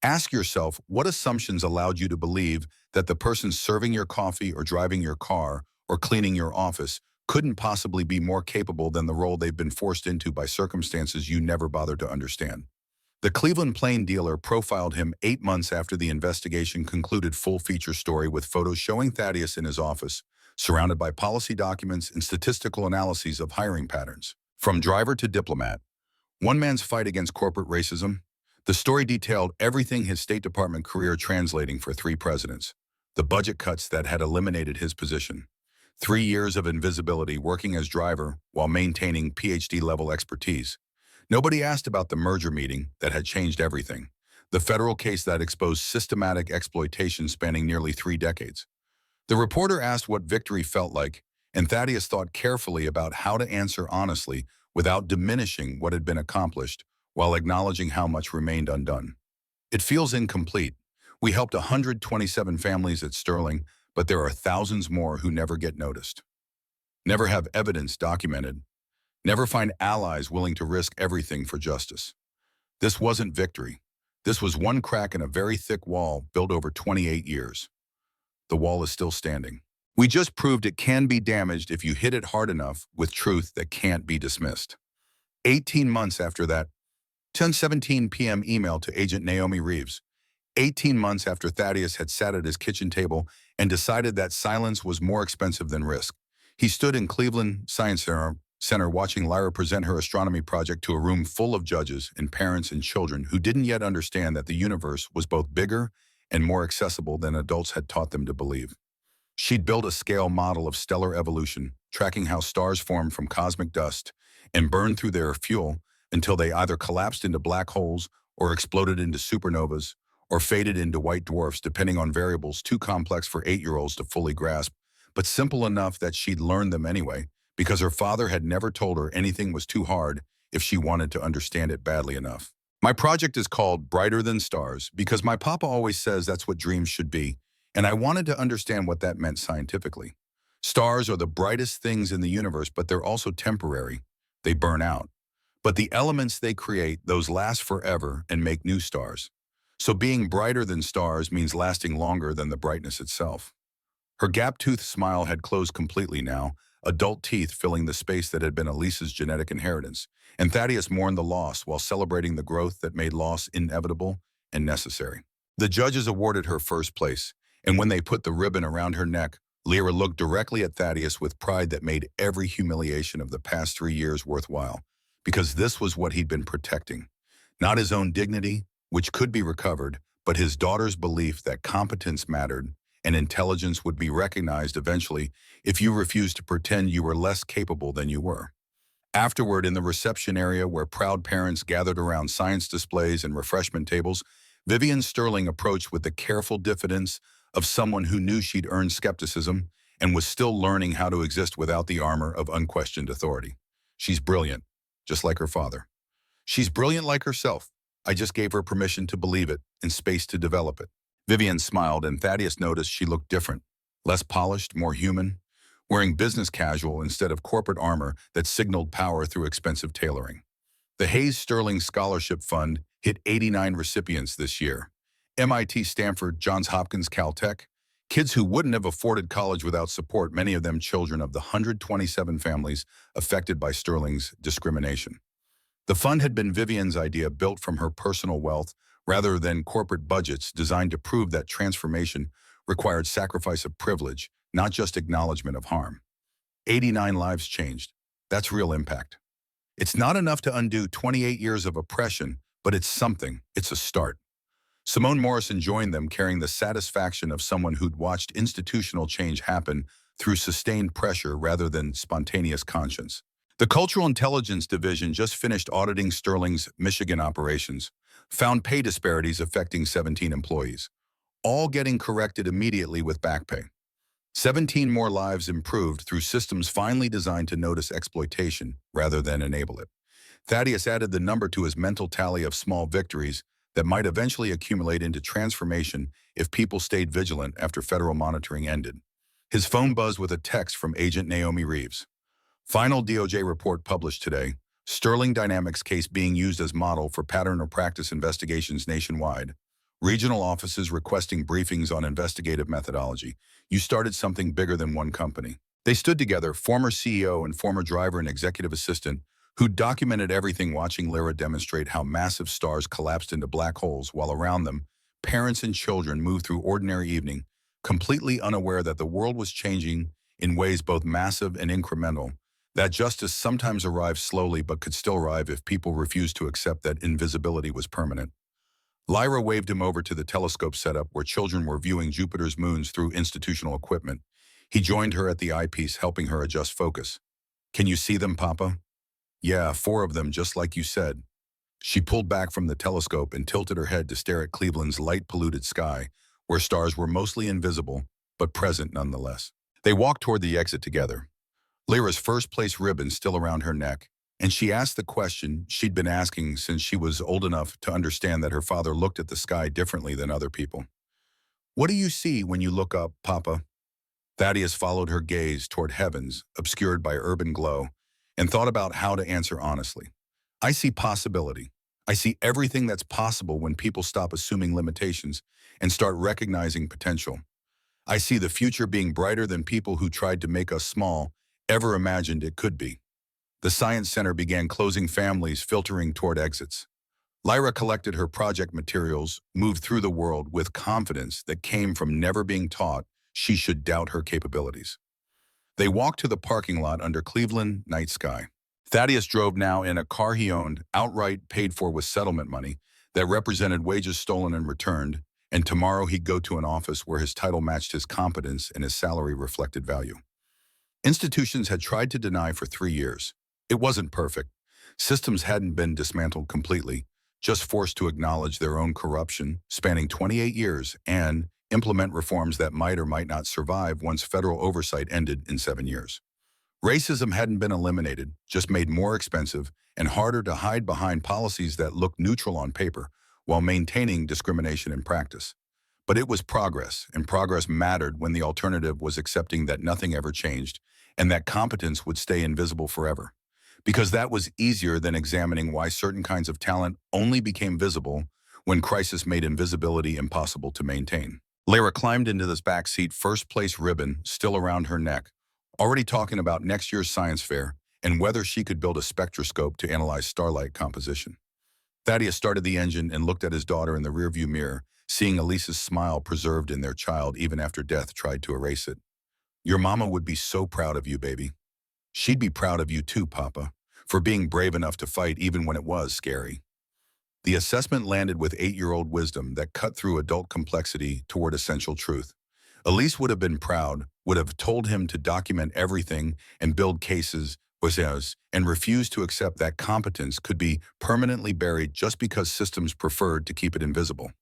Ask yourself what assumptions allowed you to believe that the person serving your coffee or driving your car or cleaning your office couldn't possibly be more capable than the role they've been forced into by circumstances you never bothered to understand. The Cleveland Plain Dealer profiled him 8 months after the investigation concluded. Full-feature story with photos showing Thaddeus in his office, surrounded by policy documents and statistical analyses of hiring patterns. From driver to diplomat, one man's fight against corporate racism. The story detailed everything his State Department career translating for 3 presidents, the budget cuts that had eliminated his position, 3 years of invisibility working as driver while maintaining PhD-level expertise. Nobody asked about the merger meeting that had changed everything, the federal case that exposed systematic exploitation spanning nearly 3 decades. The reporter asked what victory felt like, and Thaddeus thought carefully about how to answer honestly without diminishing what had been accomplished, while acknowledging how much remained undone. It feels incomplete. We helped 127 families at Sterling, but there are thousands more who never get noticed, never have evidence documented, never find allies willing to risk everything for justice. This wasn't victory. This was one crack in a very thick wall built over 28 years. The wall is still standing. We just proved it can be damaged if you hit it hard enough with truth that can't be dismissed. 18 months after that 10:17 p.m. email to Agent Naomi Reeves, 18 months after Thaddeus had sat at his kitchen table and decided that silence was more expensive than risk. He stood in Cleveland Science Center watching Lyra present her astronomy project to a room full of judges and parents and children who didn't yet understand that the universe was both bigger and more accessible than adults had taught them to believe. She'd built a scale model of stellar evolution, tracking how stars form from cosmic dust and burned through their fuel until they either collapsed into black holes or exploded into supernovas or faded into white dwarfs, depending on variables too complex for 8-year-olds to fully grasp, but simple enough that she'd learn them anyway, because her father had never told her anything was too hard if she wanted to understand it badly enough. My project is called Brighter Than Stars because my papa always says that's what dreams should be, and I wanted to understand what that meant scientifically. Stars are the brightest things in the universe, but they're also temporary. They burn out. But the elements they create, those last forever and make new stars. So being brighter than stars means lasting longer than the brightness itself. Her gap-toothed smile had closed completely now, adult teeth filling the space that had been Elisa's genetic inheritance, and Thaddeus mourned the loss while celebrating the growth that made loss inevitable and necessary. The judges awarded her first place, and when they put the ribbon around her neck, Lyra looked directly at Thaddeus with pride that made every humiliation of the past 3 years worthwhile, because this was what he'd been protecting. Not his own dignity, which could be recovered, but his daughter's belief that competence mattered and intelligence would be recognized eventually if you refused to pretend you were less capable than you were. Afterward, in the reception area where proud parents gathered around science displays and refreshment tables, Vivian Sterling approached with the careful diffidence of someone who knew she'd earned skepticism and was still learning how to exist without the armor of unquestioned authority. She's brilliant, just like her father. She's brilliant like herself. I just gave her permission to believe it and space to develop it. Vivian smiled, and Thaddeus noticed she looked different, less polished, more human, wearing business casual instead of corporate armor that signaled power through expensive tailoring. The Hayes Sterling Scholarship Fund hit 89 recipients this year. MIT, Stanford, Johns Hopkins, Caltech. Kids who wouldn't have afforded college without support, many of them children of the 127 families affected by Sterling's discrimination. The fund had been Vivian's idea, built from her personal wealth rather than corporate budgets, designed to prove that transformation required sacrifice of privilege, not just acknowledgement of harm. 89 lives changed. That's real impact. It's not enough to undo 28 years of oppression, but it's something. It's a start. Simone Morrison joined them, carrying the satisfaction of someone who'd watched institutional change happen through sustained pressure rather than spontaneous conscience. The Cultural Intelligence Division just finished auditing Sterling's Michigan operations, found pay disparities affecting 17 employees, all getting corrected immediately with back pay. 17 more lives improved through systems finely designed to notice exploitation rather than enable it. Thaddeus added the number to his mental tally of small victories that might eventually accumulate into transformation if people stayed vigilant after federal monitoring ended. His phone buzzed with a text from Agent Naomi Reeves. Final DOJ report published today. Sterling Dynamics case being used as model for pattern or practice investigations nationwide. Regional offices requesting briefings on investigative methodology. You started something bigger than one company. They stood together, former CEO and former driver and executive assistant, who documented everything, watching Lyra demonstrate how massive stars collapsed into black holes while around them, parents and children moved through ordinary evening, completely unaware that the world was changing in ways both massive and incremental, that justice sometimes arrived slowly but could still arrive if people refused to accept that invisibility was permanent. Lyra waved him over to the telescope setup where children were viewing Jupiter's moons through institutional equipment. He joined her at the eyepiece, helping her adjust focus. "Can you see them, Papa?" "Yeah, 4 of them, just like you said." She pulled back from the telescope and tilted her head to stare at Cleveland's light-polluted sky, where stars were mostly invisible, but present nonetheless. They walked toward the exit together, Lyra's first-place ribbon still around her neck, and she asked the question she'd been asking since she was old enough to understand that her father looked at the sky differently than other people. "What do you see when you look up, Papa?" Thaddeus followed her gaze toward heavens, obscured by urban glow, and thought about how to answer honestly. "I see possibility. I see everything that's possible when people stop assuming limitations and start recognizing potential. I see the future being brighter than people who tried to make us small ever imagined it could be." The Science Center began closing, families filtering toward exits. Lyra collected her project materials, moved through the world with confidence that came from never being taught she should doubt her capabilities. They walked to the parking lot under Cleveland night sky. Thaddeus drove now in a car he owned, outright paid for with settlement money that represented wages stolen and returned, and tomorrow he'd go to an office where his title matched his competence and his salary reflected value. Institutions had tried to deny for 3 years. It wasn't perfect. Systems hadn't been dismantled completely, just forced to acknowledge their own corruption, spanning 28 years, and implement reforms that might or might not survive once federal oversight ended in 7 years. Racism hadn't been eliminated, just made more expensive and harder to hide behind policies that looked neutral on paper while maintaining discrimination in practice. But it was progress, and progress mattered when the alternative was accepting that nothing ever changed and that competence would stay invisible forever. Because that was easier than examining why certain kinds of talent only became visible when crisis made invisibility impossible to maintain. Lyra climbed into this back seat, first-place ribbon still around her neck, already talking about next year's science fair and whether she could build a spectroscope to analyze starlight composition. Thaddeus started the engine and looked at his daughter in the rearview mirror, seeing Elisa's smile preserved in their child even after death tried to erase it. "Your mama would be so proud of you, baby." "She'd be proud of you too, Papa, for being brave enough to fight even when it was scary." The assessment landed with 8-year-old wisdom that cut through adult complexity toward essential truth. Elise would have been proud, would have told him to document everything and build cases, and refused to accept that competence could be permanently buried just because systems preferred to keep it invisible.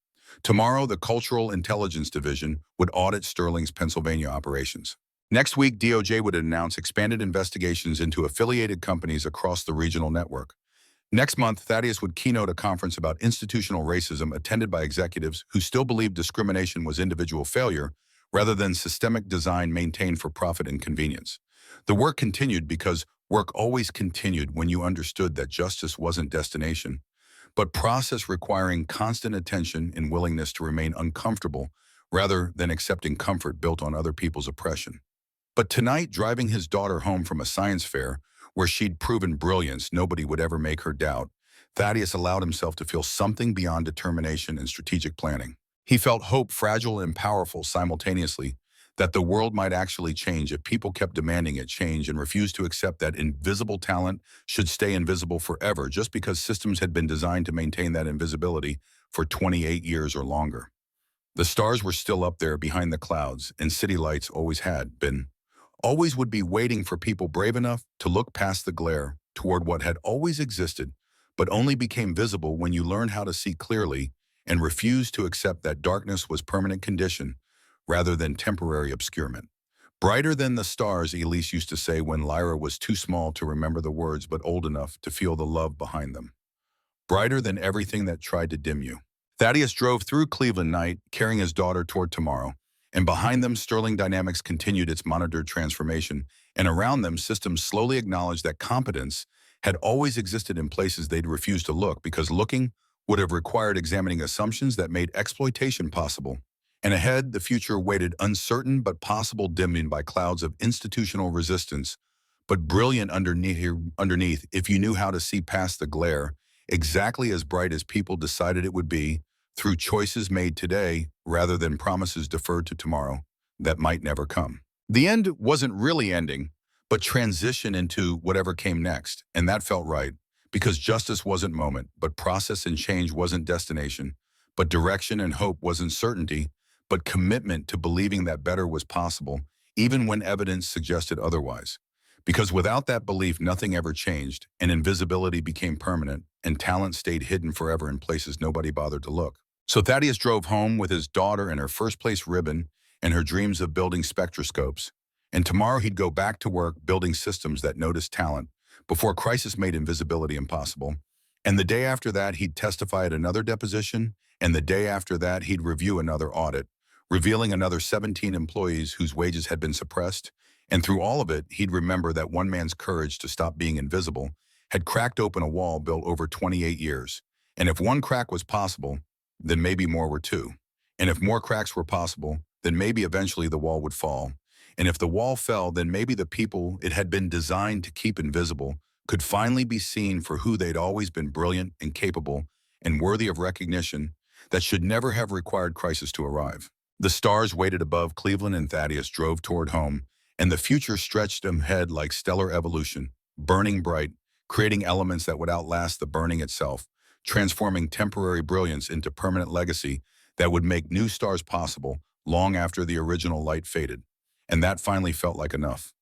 Tomorrow, the Cultural Intelligence Division would audit Sterling's Pennsylvania operations. Next week, DOJ would announce expanded investigations into affiliated companies across the regional network. Next month, Thaddeus would keynote a conference about institutional racism attended by executives who still believed discrimination was individual failure rather than systemic design maintained for profit and convenience. The work continued because work always continued when you understood that justice wasn't destination, but process requiring constant attention and willingness to remain uncomfortable rather than accepting comfort built on other people's oppression. But tonight, driving his daughter home from a science fair where she'd proven brilliance nobody would ever make her doubt, Thaddeus allowed himself to feel something beyond determination and strategic planning. He felt hope, fragile and powerful simultaneously, that the world might actually change if people kept demanding it change and refused to accept that invisible talent should stay invisible forever just because systems had been designed to maintain that invisibility for 28 years or longer. The stars were still up there behind the clouds, and city lights always had been. Always would be waiting for people brave enough to look past the glare toward what had always existed, but only became visible when you learned how to see clearly and refused to accept that darkness was permanent condition rather than temporary obscurement. Brighter than the stars, Elise used to say when Lyra was too small to remember the words but old enough to feel the love behind them. Brighter than everything that tried to dim you. Thaddeus drove through Cleveland night, carrying his daughter toward tomorrow, and behind them, Sterling Dynamics continued its monitored transformation, and around them, systems slowly acknowledged that competence had always existed in places they'd refused to look because looking would have required examining assumptions that made exploitation possible. And ahead, the future waited uncertain but possible, dimming by clouds of institutional resistance, but brilliant underneath if you knew how to see past the glare, exactly as bright as people decided it would be, through choices made today rather than promises deferred to tomorrow that might never come. The end wasn't really ending, but transition into whatever came next, and that felt right, because justice wasn't moment, but process, and change wasn't destination, but direction, and hope wasn't certainty, but commitment to believing that better was possible, even when evidence suggested otherwise. Because without that belief, nothing ever changed, and invisibility became permanent, and talent stayed hidden forever in places nobody bothered to look. So Thaddeus drove home with his daughter and her first-place ribbon and her dreams of building spectroscopes. And tomorrow he'd go back to work building systems that noticed talent before crisis made invisibility impossible. And the day after that, he'd testify at another deposition, and the day after that, he'd review another audit, revealing another 17 employees whose wages had been suppressed. And through all of it, he'd remember that one man's courage to stop being invisible had cracked open a wall built over 28 years. And if one crack was possible, then maybe more were too. And if more cracks were possible, then maybe eventually the wall would fall. And if the wall fell, then maybe the people it had been designed to keep invisible could finally be seen for who they'd always been: brilliant and capable and worthy of recognition that should never have required crisis to arrive. The stars waited above Cleveland, and Thaddeus drove toward home, and the future stretched ahead like stellar evolution, burning bright, creating elements that would outlast the burning itself, transforming temporary brilliance into permanent legacy that would make new stars possible long after the original light faded. And that finally felt like enough.